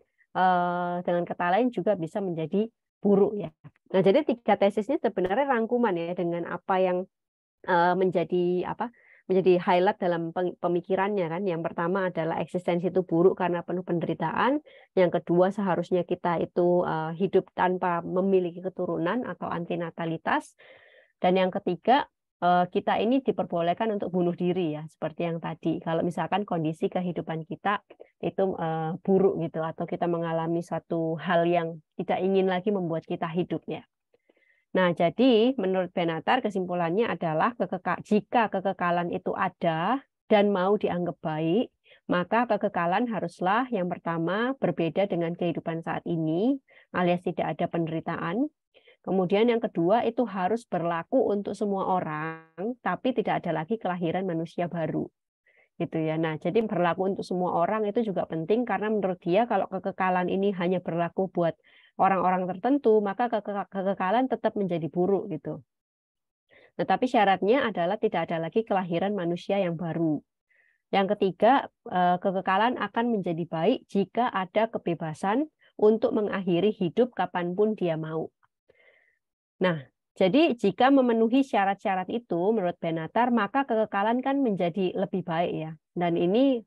dengan kata lain juga bisa menjadi buruk ya. Nah, jadi 3 tesis ini sebenarnya rangkuman ya dengan apa yang menjadi menjadi highlight dalam pemikirannya kan. Yang pertama adalah eksistensi itu buruk karena penuh penderitaan. Yang kedua seharusnya kita itu hidup tanpa memiliki keturunan atau antinatalitas. Dan yang ketiga kita ini diperbolehkan untuk bunuh diri ya, seperti yang tadi. Kalau misalkan kondisi kehidupan kita itu buruk gitu atau kita mengalami suatu hal yang tidak ingin lagi membuat kita hidup ya. Nah, jadi menurut Benatar kesimpulannya adalah jika kekekalan itu ada dan mau dianggap baik, maka kekekalan haruslah yang pertama berbeda dengan kehidupan saat ini, alias tidak ada penderitaan. Kemudian yang kedua itu harus berlaku untuk semua orang, tapi tidak ada lagi kelahiran manusia baru. Gitu ya. Nah, jadi berlaku untuk semua orang itu juga penting karena menurut dia kalau kekekalan ini hanya berlaku buat orang-orang tertentu, maka kekekalan tetap menjadi buruk gitu. Tetapi syaratnya adalah tidak ada lagi kelahiran manusia yang baru. Yang ketiga, kekekalan akan menjadi baik jika ada kebebasan untuk mengakhiri hidup kapanpun dia mau. Nah, jadi jika memenuhi syarat-syarat itu menurut Benatar, maka kekekalan kan menjadi lebih baik ya. Dan ini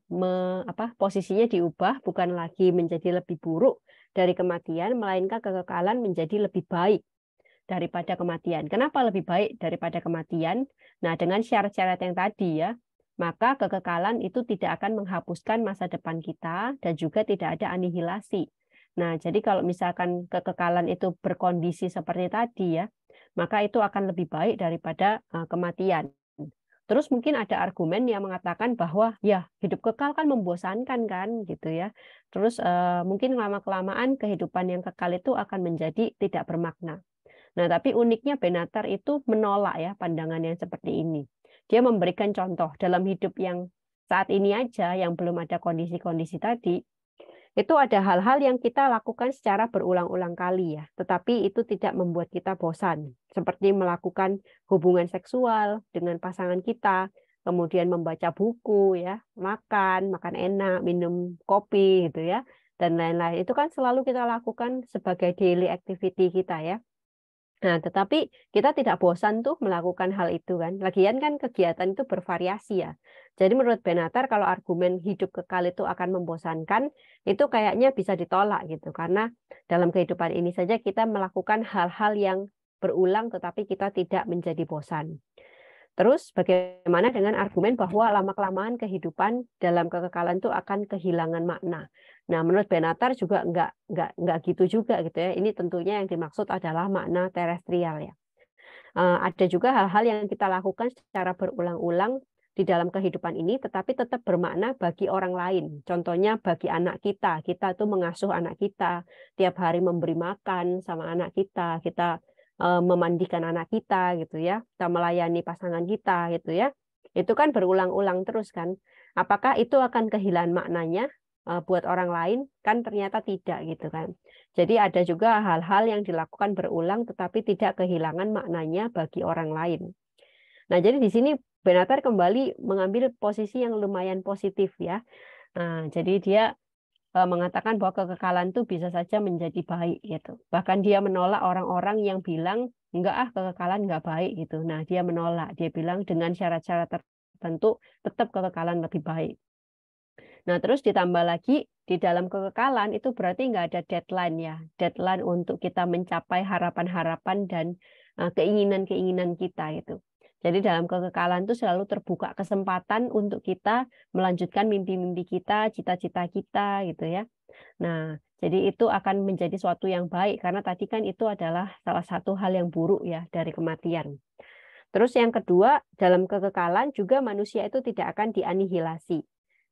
posisinya diubah bukan lagi menjadi lebih buruk dari kematian, melainkan kekekalan menjadi lebih baik daripada kematian. Kenapa lebih baik daripada kematian? Nah, dengan syarat-syarat yang tadi ya, maka kekekalan itu tidak akan menghapuskan masa depan kita dan juga tidak ada anihilasi. Nah, jadi kalau misalkan kekekalan itu berkondisi seperti tadi ya, maka itu akan lebih baik daripada kematian. Terus mungkin ada argumen yang mengatakan bahwa ya hidup kekal kan membosankan kan gitu ya. Terus mungkin lama-kelamaan kehidupan yang kekal itu akan menjadi tidak bermakna. Nah, tapi uniknya Benatar itu menolak ya pandangan yang seperti ini. Dia memberikan contoh dalam hidup yang saat ini aja yang belum ada kondisi-kondisi tadi, itu ada hal-hal yang kita lakukan secara berulang-ulang kali ya, tetapi itu tidak membuat kita bosan. Seperti melakukan hubungan seksual dengan pasangan kita, kemudian membaca buku ya, makan enak, minum kopi gitu ya, dan lain-lain. Itu kan selalu kita lakukan sebagai daily activity kita ya. Nah, tetapi kita tidak bosan tuh melakukan hal itu kan. Lagian kan kegiatan itu bervariasi ya. Jadi menurut Benatar kalau argumen hidup kekal itu akan membosankan, itu kayaknya bisa ditolak gitu. Karena dalam kehidupan ini saja kita melakukan hal-hal yang berulang tetapi kita tidak menjadi bosan. Terus bagaimana dengan argumen bahwa lama-kelamaan kehidupan dalam kekekalan itu akan kehilangan makna. Nah, menurut Benatar juga enggak gitu juga gitu ya. Ini tentunya yang dimaksud adalah makna terestrial ya. Ada juga hal-hal yang kita lakukan secara berulang-ulang di dalam kehidupan ini, tetapi tetap bermakna bagi orang lain. Contohnya bagi anak kita tuh mengasuh anak kita, tiap hari memberi makan sama anak kita memandikan anak kita gitu ya, kita melayani pasangan kita gitu ya. Itu kan berulang-ulang terus kan. Apakah itu akan kehilangan maknanya buat orang lain? Kan ternyata tidak gitu kan. Jadi ada juga hal-hal yang dilakukan berulang tetapi tidak kehilangan maknanya bagi orang lain. Nah, jadi di sini Benatar kembali mengambil posisi yang lumayan positif ya. Nah, jadi dia mengatakan bahwa kekekalan itu bisa saja menjadi baik gitu. Bahkan dia menolak orang-orang yang bilang enggak kekekalan enggak baik gitu. Nah, dia menolak. Dia bilang dengan syarat-syarat tertentu tetap kekekalan lebih baik. Nah, terus ditambah lagi di dalam kekekalan itu berarti enggak ada deadline ya. Deadline untuk kita mencapai harapan-harapan dan keinginan-keinginan kita itu. Jadi dalam kekekalan itu selalu terbuka kesempatan untuk kita melanjutkan mimpi-mimpi kita, cita-cita kita gitu ya. Nah, jadi itu akan menjadi suatu yang baik karena tadi kan itu adalah salah satu hal yang buruk ya dari kematian. Terus yang kedua, dalam kekekalan juga manusia itu tidak akan dianihilasi.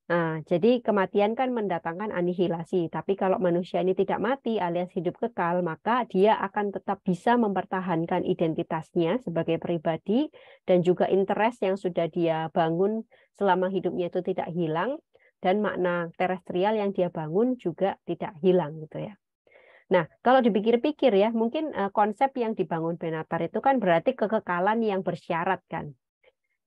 Nah, jadi kematian kan mendatangkan anihilasi, tapi kalau manusia ini tidak mati alias hidup kekal, maka dia akan tetap bisa mempertahankan identitasnya sebagai pribadi dan juga interest yang sudah dia bangun selama hidupnya itu tidak hilang dan makna terestrial yang dia bangun juga tidak hilang gitu ya. Nah, kalau dipikir-pikir ya, mungkin konsep yang dibangun Benatar itu kan berarti kekekalan yang bersyarat kan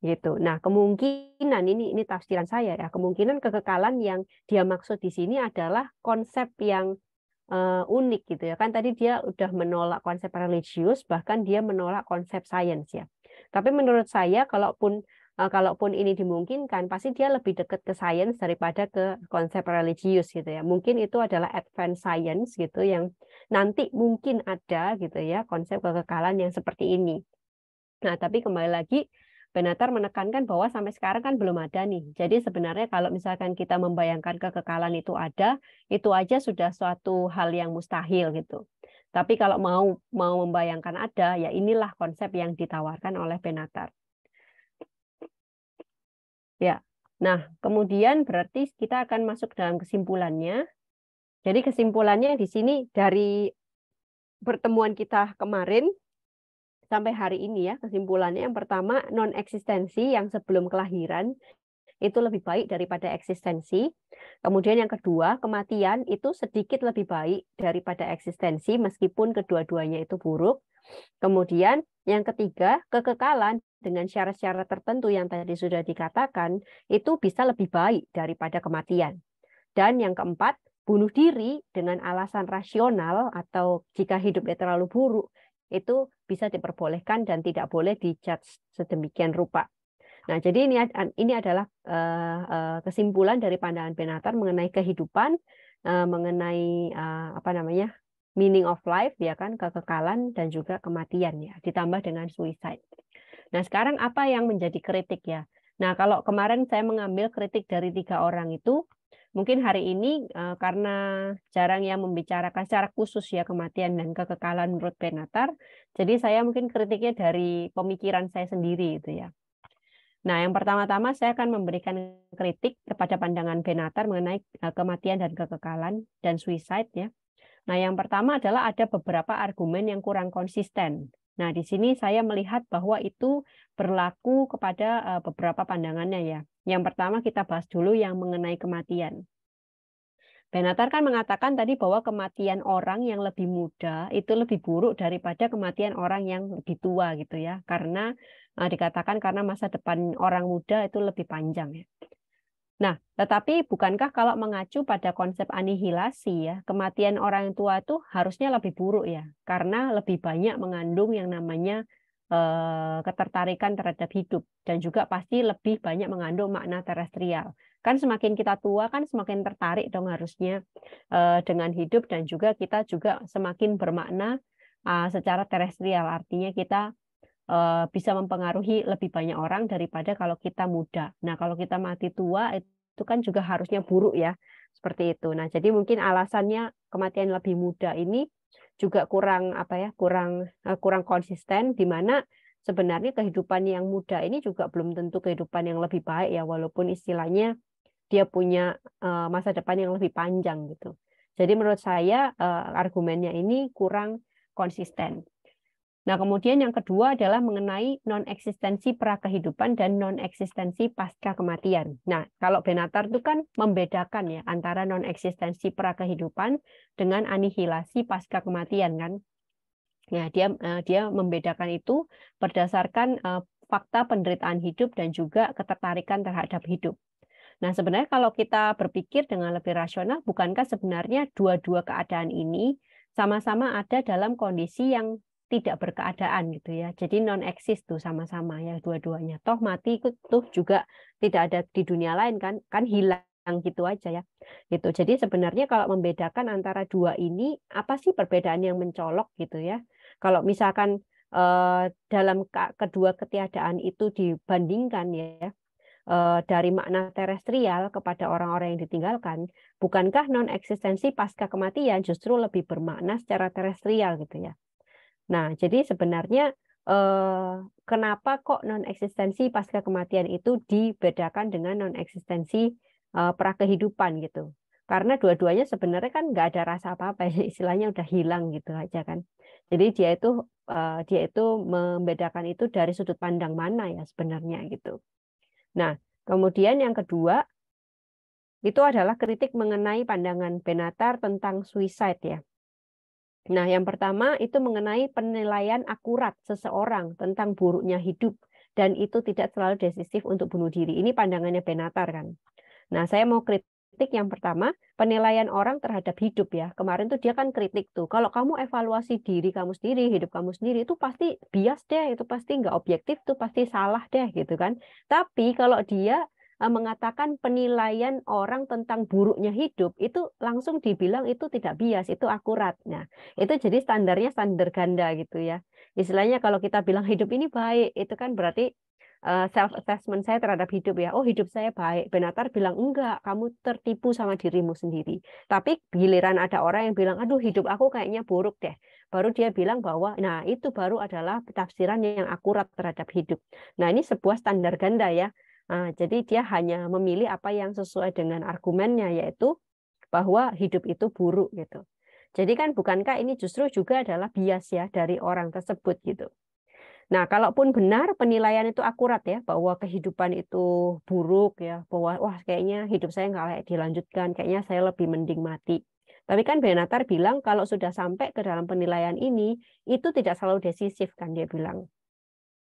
gitu. Nah, kemungkinan ini tafsiran saya ya, kemungkinan kekekalan yang dia maksud di sini adalah konsep yang unik gitu ya. Kan tadi dia udah menolak konsep religius, bahkan dia menolak konsep sains ya. Tapi menurut saya kalaupun kalaupun ini dimungkinkan, pasti dia lebih dekat ke sains daripada ke konsep religius gitu ya. Mungkin itu adalah advanced science gitu yang nanti mungkin ada gitu ya konsep kekekalan yang seperti ini. Nah, tapi kembali lagi Benatar menekankan bahwa sampai sekarang kan belum ada nih. Jadi sebenarnya kalau misalkan kita membayangkan kekekalan itu aja sudah suatu hal yang mustahil gitu. Tapi kalau mau membayangkan ada, ya inilah konsep yang ditawarkan oleh Benatar. Ya. Nah, kemudian berarti kita akan masuk dalam kesimpulannya. Jadi kesimpulannya di sini dari pertemuan kita kemarin sampai hari ini ya, kesimpulannya yang pertama non-eksistensi yang sebelum kelahiran itu lebih baik daripada eksistensi. Kemudian yang kedua, kematian itu sedikit lebih baik daripada eksistensi meskipun kedua-duanya itu buruk. Kemudian yang ketiga, kekekalan dengan syarat-syarat tertentu yang tadi sudah dikatakan itu bisa lebih baik daripada kematian. Dan yang keempat, bunuh diri dengan alasan rasional atau jika hidupnya terlalu buruk itu bisa diperbolehkan dan tidak boleh dijudge sedemikian rupa. Nah, jadi ini adalah kesimpulan dari pandangan Benatar mengenai kehidupan, mengenai apa namanya meaning of life ya kan, kekekalan dan juga kematian ya, ditambah dengan suicide. Nah, sekarang apa yang menjadi kritik ya? Nah, kalau kemarin saya mengambil kritik dari 3 orang itu, mungkin hari ini karena jarang yang membicarakan secara khusus ya kematian dan kekekalan menurut Benatar, jadi saya mungkin kritiknya dari pemikiran saya sendiri itu ya. Nah, yang pertama-tama saya akan memberikan kritik kepada pandangan Benatar mengenai kematian dan kekekalan dan suicide ya. Nah, yang pertama adalah ada beberapa argumen yang kurang konsisten. Nah, di sini saya melihat bahwa itu berlaku kepada beberapa pandangannya ya. Yang pertama kita bahas dulu yang mengenai kematian. Benatar kan mengatakan tadi bahwa kematian orang yang lebih muda itu lebih buruk daripada kematian orang yang lebih tua gitu ya. Karena dikatakan karena masa depan orang muda itu lebih panjang ya. Nah, tetapi bukankah kalau mengacu pada konsep anihilasi ya, kematian orang yang tua itu harusnya lebih buruk ya, karena lebih banyak mengandung yang namanya ketertarikan terhadap hidup dan juga pasti lebih banyak mengandung makna terestrial. Kan semakin kita tua kan semakin tertarik dong harusnya dengan hidup dan juga kita juga semakin bermakna secara terestrial. Artinya kita bisa mempengaruhi lebih banyak orang daripada kalau kita muda. Nah, kalau kita mati tua itu kan juga harusnya buruk ya, seperti itu. Nah, jadi mungkin alasannya kematian lebih muda ini juga kurang apa ya, kurang konsisten di mana sebenarnya kehidupan yang muda ini juga belum tentu kehidupan yang lebih baik ya, walaupun istilahnya dia punya masa depan yang lebih panjang gitu. Jadi menurut saya argumennya ini kurang konsisten. Nah, kemudian yang kedua adalah mengenai non-eksistensi prakehidupan dan non-eksistensi pasca kematian. Nah, kalau Benatar itu kan membedakan ya antara non-eksistensi prakehidupan dengan anihilasi pasca kematian kan. Ya, dia membedakan itu berdasarkan fakta penderitaan hidup dan juga ketertarikan terhadap hidup. Nah, sebenarnya kalau kita berpikir dengan lebih rasional, bukankah sebenarnya dua-dua keadaan ini sama-sama ada dalam kondisi yang tidak berkeadaan gitu ya. Jadi non eksis tuh sama-sama ya dua-duanya. Toh mati itu tuh juga tidak ada di dunia lain kan hilang gitu aja ya. Gitu. Jadi sebenarnya kalau membedakan antara dua ini apa sih perbedaan yang mencolok gitu ya. Kalau misalkan dalam kedua ketiadaan itu dibandingkan ya dari makna terestrial kepada orang-orang yang ditinggalkan, bukankah non-eksistensi pasca kematian justru lebih bermakna secara terestrial gitu ya? Nah, jadi sebenarnya kenapa kok non-eksistensi pasca kematian itu dibedakan dengan non-eksistensi prakehidupan gitu? Karena dua-duanya sebenarnya kan nggak ada rasa apa-apa, istilahnya udah hilang gitu aja kan. Jadi dia itu membedakan itu dari sudut pandang mana ya sebenarnya gitu. Nah, kemudian yang kedua itu adalah kritik mengenai pandangan Benatar tentang suicide ya. Nah, yang pertama itu mengenai penilaian akurat seseorang tentang buruknya hidup dan itu tidak selalu decisif untuk bunuh diri. Ini pandangannya Benatar kan. Nah, saya mau kritik yang pertama, penilaian orang terhadap hidup ya. Kemarin tuh dia kan kritik tuh, kalau kamu evaluasi diri kamu sendiri, hidup kamu sendiri, itu pasti bias deh, itu pasti nggak objektif, itu pasti salah deh gitu kan. Tapi kalau dia mengatakan penilaian orang tentang buruknya hidup, itu langsung dibilang itu tidak bias, itu akurat. Nah, itu jadi standarnya standar ganda gitu ya. Istilahnya kalau kita bilang hidup ini baik, itu kan berarti self assessment saya terhadap hidup ya. Oh, hidup saya baik. Benatar bilang enggak, kamu tertipu sama dirimu sendiri. Tapi giliran ada orang yang bilang, aduh hidup aku kayaknya buruk deh. Baru dia bilang bahwa, nah itu baru adalah tafsiran yang akurat terhadap hidup. Nah, ini sebuah standar ganda ya. Nah, jadi dia hanya memilih apa yang sesuai dengan argumennya, yaitu bahwa hidup itu buruk gitu. Jadi kan bukankah ini justru juga adalah bias ya dari orang tersebut gitu. Nah, kalaupun benar penilaian itu akurat ya, bahwa kehidupan itu buruk ya, bahwa wah kayaknya hidup saya nggak layak dilanjutkan, kayaknya saya lebih mending mati. Tapi kan Benatar bilang kalau sudah sampai ke dalam penilaian ini, itu tidak selalu decisif kan dia bilang.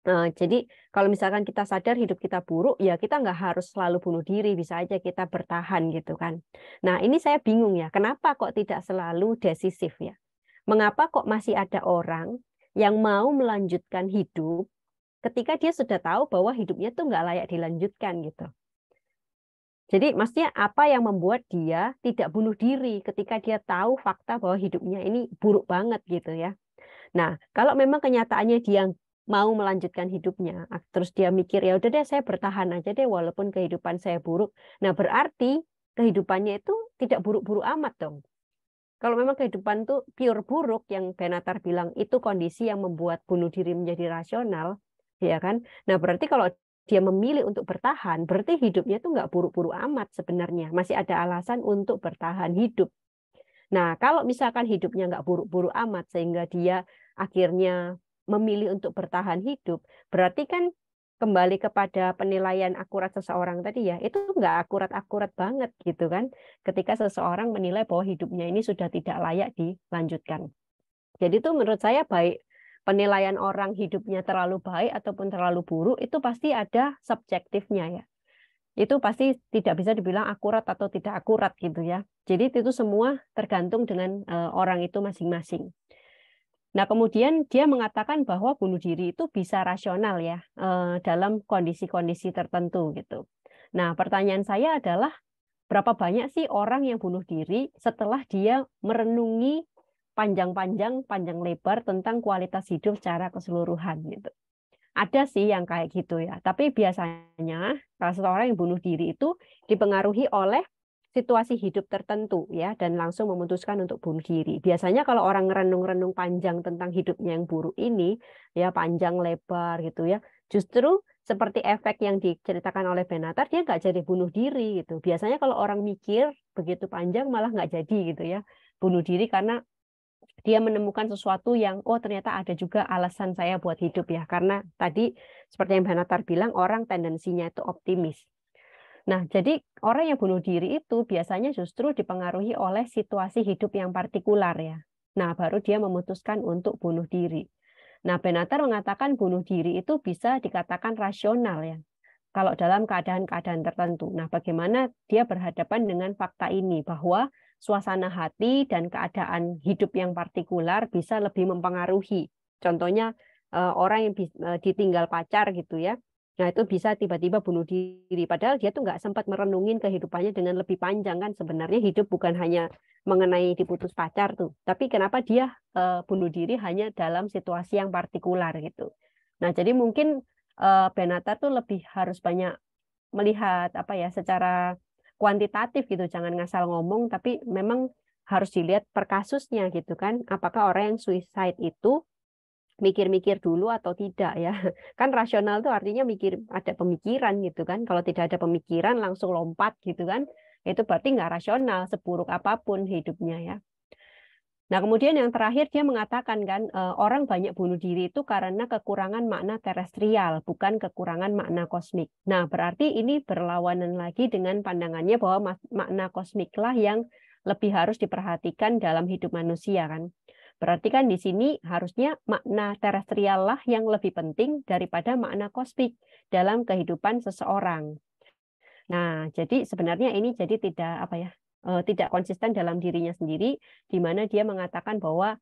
Nah, jadi kalau misalkan kita sadar hidup kita buruk, ya kita nggak harus selalu bunuh diri, bisa aja kita bertahan gitu kan. Nah, ini saya bingung ya, kenapa kok tidak selalu decisif ya? Mengapa kok masih ada orang yang mau melanjutkan hidup ketika dia sudah tahu bahwa hidupnya tuh nggak layak dilanjutkan gitu. Jadi maksudnya apa yang membuat dia tidak bunuh diri ketika dia tahu fakta bahwa hidupnya ini buruk banget gitu ya. Nah, kalau memang kenyataannya dia mau melanjutkan hidupnya, terus dia mikir ya udah deh saya bertahan aja deh walaupun kehidupan saya buruk. Nah, berarti kehidupannya itu tidak buruk-buruk amat dong. Kalau memang kehidupan tuh pure buruk yang Benatar bilang itu kondisi yang membuat bunuh diri menjadi rasional, ya kan? Nah, berarti kalau dia memilih untuk bertahan, berarti hidupnya tuh nggak buruk-buruk amat sebenarnya. Masih ada alasan untuk bertahan hidup. Nah, kalau misalkan hidupnya nggak buruk-buruk amat sehingga dia akhirnya memilih untuk bertahan hidup, berarti kan kembali kepada penilaian akurat seseorang tadi ya, itu nggak akurat-akurat banget gitu kan, ketika seseorang menilai bahwa hidupnya ini sudah tidak layak dilanjutkan. Jadi itu menurut saya baik penilaian orang hidupnya terlalu baik ataupun terlalu buruk, itu pasti ada subjektifnya ya, itu pasti tidak bisa dibilang akurat atau tidak akurat gitu ya. Jadi itu semua tergantung dengan orang itu masing-masing. Nah, kemudian dia mengatakan bahwa bunuh diri itu bisa rasional ya dalam kondisi-kondisi tertentu gitu. Nah, pertanyaan saya adalah berapa banyak sih orang yang bunuh diri setelah dia merenungi panjang-panjang, panjang lebar tentang kualitas hidup secara keseluruhan gitu. Ada sih yang kayak gitu ya. Tapi biasanya kalau seseorang yang bunuh diri itu dipengaruhi oleh situasi hidup tertentu ya dan langsung memutuskan untuk bunuh diri. Biasanya kalau orang renung-renung panjang tentang hidupnya yang buruk ini ya panjang lebar gitu ya. Justru seperti efek yang diceritakan oleh Benatar dia nggak jadi bunuh diri gitu. Biasanya kalau orang mikir begitu panjang malah nggak jadi gitu ya bunuh diri karena dia menemukan sesuatu yang oh ternyata ada juga alasan saya buat hidup ya karena tadi seperti yang Hanatar bilang orang tendensinya itu optimis. Nah, jadi orang yang bunuh diri itu biasanya justru dipengaruhi oleh situasi hidup yang partikular ya. Nah, baru dia memutuskan untuk bunuh diri. Nah, Benatar mengatakan bunuh diri itu bisa dikatakan rasional ya kalau dalam keadaan-keadaan tertentu. Nah, bagaimana dia berhadapan dengan fakta ini bahwa suasana hati dan keadaan hidup yang partikular bisa lebih mempengaruhi. Contohnya orang yang ditinggal pacar gitu ya. Nah, itu bisa tiba-tiba bunuh diri. Padahal dia tuh nggak sempat merenungin kehidupannya dengan lebih panjang kan. Sebenarnya hidup bukan hanya mengenai diputus pacar tuh. Tapi kenapa dia bunuh diri hanya dalam situasi yang partikular gitu. Nah, jadi mungkin Benatar tuh lebih harus banyak melihat apa ya secara kuantitatif gitu, jangan ngasal ngomong, tapi memang harus dilihat per kasusnya gitu kan, apakah orang yang suicide itu mikir-mikir dulu atau tidak ya. Kan rasional tuh artinya mikir ada pemikiran gitu kan, kalau tidak ada pemikiran langsung lompat gitu kan, itu berarti nggak rasional seburuk apapun hidupnya ya. Nah, kemudian yang terakhir dia mengatakan kan orang banyak bunuh diri itu karena kekurangan makna terestrial, bukan kekurangan makna kosmik. Nah, berarti ini berlawanan lagi dengan pandangannya bahwa makna kosmiklah yang lebih harus diperhatikan dalam hidup manusia kan. Berarti kan di sini harusnya makna terestrial lah yang lebih penting daripada makna kosmik dalam kehidupan seseorang. Nah, jadi sebenarnya ini jadi tidak apa ya, tidak konsisten dalam dirinya sendiri, di mana dia mengatakan bahwa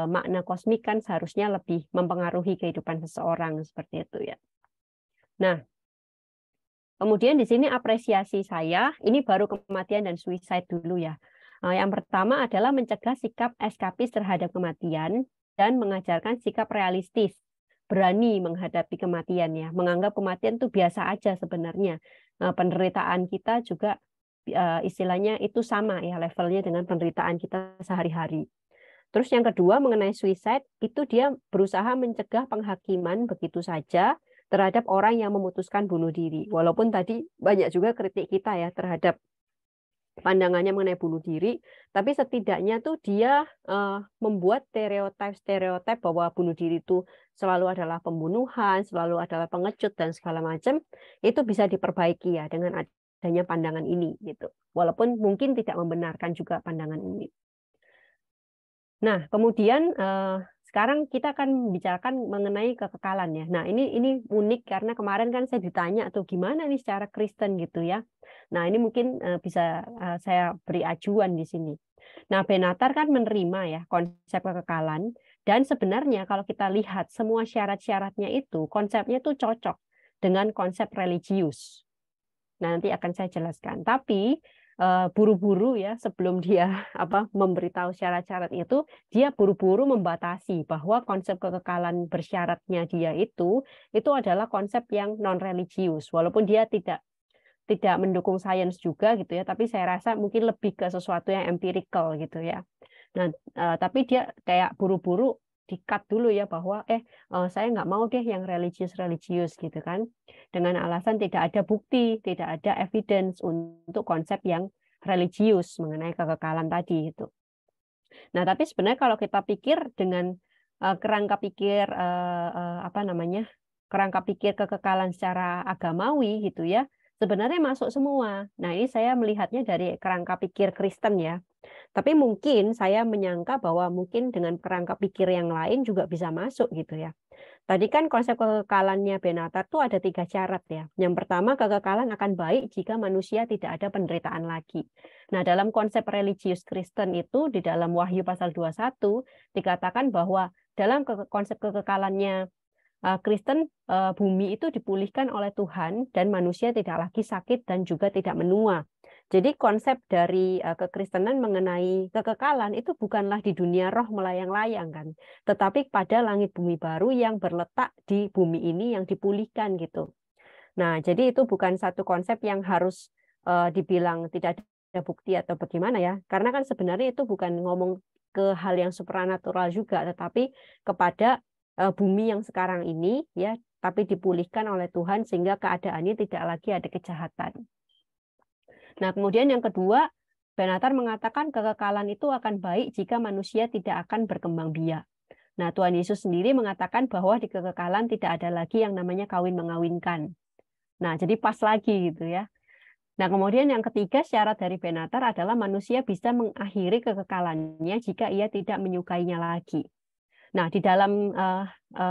makna kosmik kan seharusnya lebih mempengaruhi kehidupan seseorang seperti itu ya. Nah, kemudian di sini apresiasi saya, ini baru kematian dan suicide dulu ya. Yang pertama adalah mencegah sikap eskapis terhadap kematian dan mengajarkan sikap realistis, berani menghadapi kematian ya, menganggap kematian itu biasa aja sebenarnya. Penderitaan kita juga istilahnya itu sama ya levelnya dengan penderitaan kita sehari-hari. Terus yang kedua mengenai suicide, itu dia berusaha mencegah penghakiman begitu saja terhadap orang yang memutuskan bunuh diri. Walaupun tadi banyak juga kritik kita ya terhadap pandangannya mengenai bunuh diri, tapi setidaknya tuh dia membuat stereotip bahwa bunuh diri itu selalu adalah pembunuhan, selalu adalah pengecut dan segala macam, itu bisa diperbaiki ya dengan adanya pandangan ini gitu. Walaupun mungkin tidak membenarkan juga pandangan ini. Nah, kemudian sekarang kita akan bicarakan mengenai kekekalan ya. Nah, ini unik karena kemarin kan saya ditanya tuh gimana nih secara Kristen gitu ya. Nah, ini mungkin bisa saya beri ajuan di sini. Nah, Benatar kan menerima ya konsep kekekalan dan sebenarnya kalau kita lihat semua syarat-syaratnya itu konsepnya tuh cocok dengan konsep religius. Nah, nanti akan saya jelaskan. Tapi buru-buru ya sebelum dia memberitahu syarat-syarat itu, dia buru-buru membatasi bahwa konsep kekekalan bersyaratnya dia itu adalah konsep yang non religius. Walaupun dia tidak mendukung sains juga gitu ya, tapi saya rasa mungkin lebih ke sesuatu yang empirical gitu ya. Nah, tapi dia kayak buru-buru di-cut dulu ya bahwa saya nggak mau deh yang religius gitu kan, dengan alasan tidak ada bukti, tidak ada evidence untuk konsep yang religius mengenai kekekalan tadi itu. Nah, tapi sebenarnya kalau kita pikir dengan kerangka pikir kerangka pikir kekekalan secara agamawi gitu ya, sebenarnya masuk semua. Nah, ini saya melihatnya dari kerangka pikir Kristen ya. Tapi mungkin saya menyangka bahwa mungkin dengan kerangka pikir yang lain juga bisa masuk gitu ya. Tadi kan konsep kekekalannya Benatar tuh ada 3 syarat ya. Yang pertama, kekekalan akan baik jika manusia tidak ada penderitaan lagi. Nah, dalam konsep religius Kristen itu di dalam Wahyu pasal 21 dikatakan bahwa dalam konsep kekekalannya Kristen, bumi itu dipulihkan oleh Tuhan dan manusia tidak lagi sakit dan juga tidak menua. Jadi konsep dari kekristenan mengenai kekekalan itu bukanlah di dunia roh melayang-layang kan, tetapi pada langit bumi baru yang berletak di bumi ini yang dipulihkan gitu. Nah, jadi itu bukan satu konsep yang harus dibilang tidak ada bukti atau bagaimana ya, karena kan sebenarnya itu bukan ngomong ke hal yang supranatural juga, tetapi kepada bumi yang sekarang ini ya, tapi dipulihkan oleh Tuhan sehingga keadaannya tidak lagi ada kejahatan. Nah, kemudian yang kedua, Benatar mengatakan kekekalan itu akan baik jika manusia tidak akan berkembang biak. Nah, Tuhan Yesus sendiri mengatakan bahwa di kekekalan tidak ada lagi yang namanya kawin mengawinkan. Nah, jadi pas lagi gitu ya. Nah, kemudian yang ketiga syarat dari Benatar adalah manusia bisa mengakhiri kekekalannya jika ia tidak menyukainya lagi. Nah, di dalam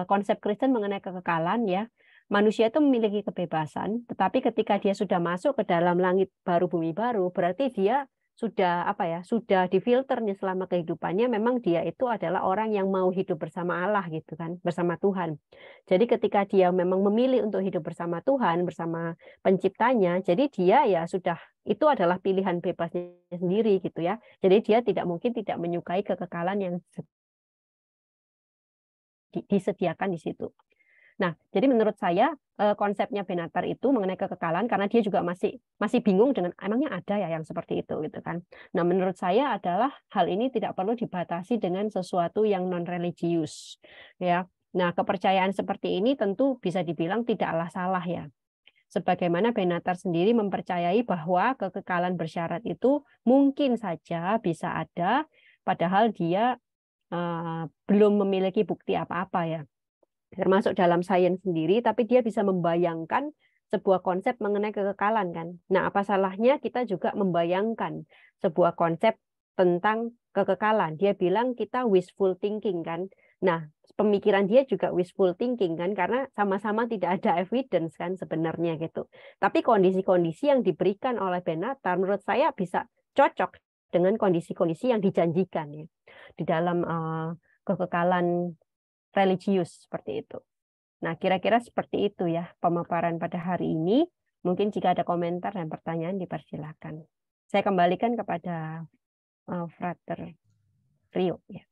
konsep Kristen mengenai kekekalan ya, manusia itu memiliki kebebasan, tetapi ketika dia sudah masuk ke dalam langit baru bumi baru, berarti dia sudah difilter nih selama kehidupannya, memang dia itu adalah orang yang mau hidup bersama Allah gitu kan, bersama Tuhan. Jadi ketika dia memang memilih untuk hidup bersama Tuhan, bersama penciptanya, jadi dia ya sudah itu adalah pilihan bebasnya sendiri gitu ya. Jadi dia tidak mungkin tidak menyukai kekekalan yang disediakan di situ. Nah, jadi menurut saya konsepnya Benatar itu mengenai kekekalan karena dia juga masih bingung dengan emangnya ada ya yang seperti itu gitu kan. Nah, menurut saya adalah hal ini tidak perlu dibatasi dengan sesuatu yang non religius ya. Nah, kepercayaan seperti ini tentu bisa dibilang tidaklah salah ya. Sebagaimana Benatar sendiri mempercayai bahwa kekekalan bersyarat itu mungkin saja bisa ada padahal dia belum memiliki bukti apa-apa ya, termasuk dalam sains sendiri, tapi dia bisa membayangkan sebuah konsep mengenai kekekalan kan. Nah, apa salahnya kita juga membayangkan sebuah konsep tentang kekekalan. Dia bilang kita wishful thinking kan. Nah, pemikiran dia juga wishful thinking kan, karena sama-sama tidak ada evidence kan sebenarnya gitu. Tapi kondisi-kondisi yang diberikan oleh Benatar menurut saya bisa cocok dengan kondisi-kondisi yang dijanjikan ya di dalam kekekalan religius seperti itu. Nah, kira-kira seperti itu ya pemaparan pada hari ini. Mungkin jika ada komentar dan pertanyaan dipersilakan. Saya kembalikan kepada Frater Rio. Ya.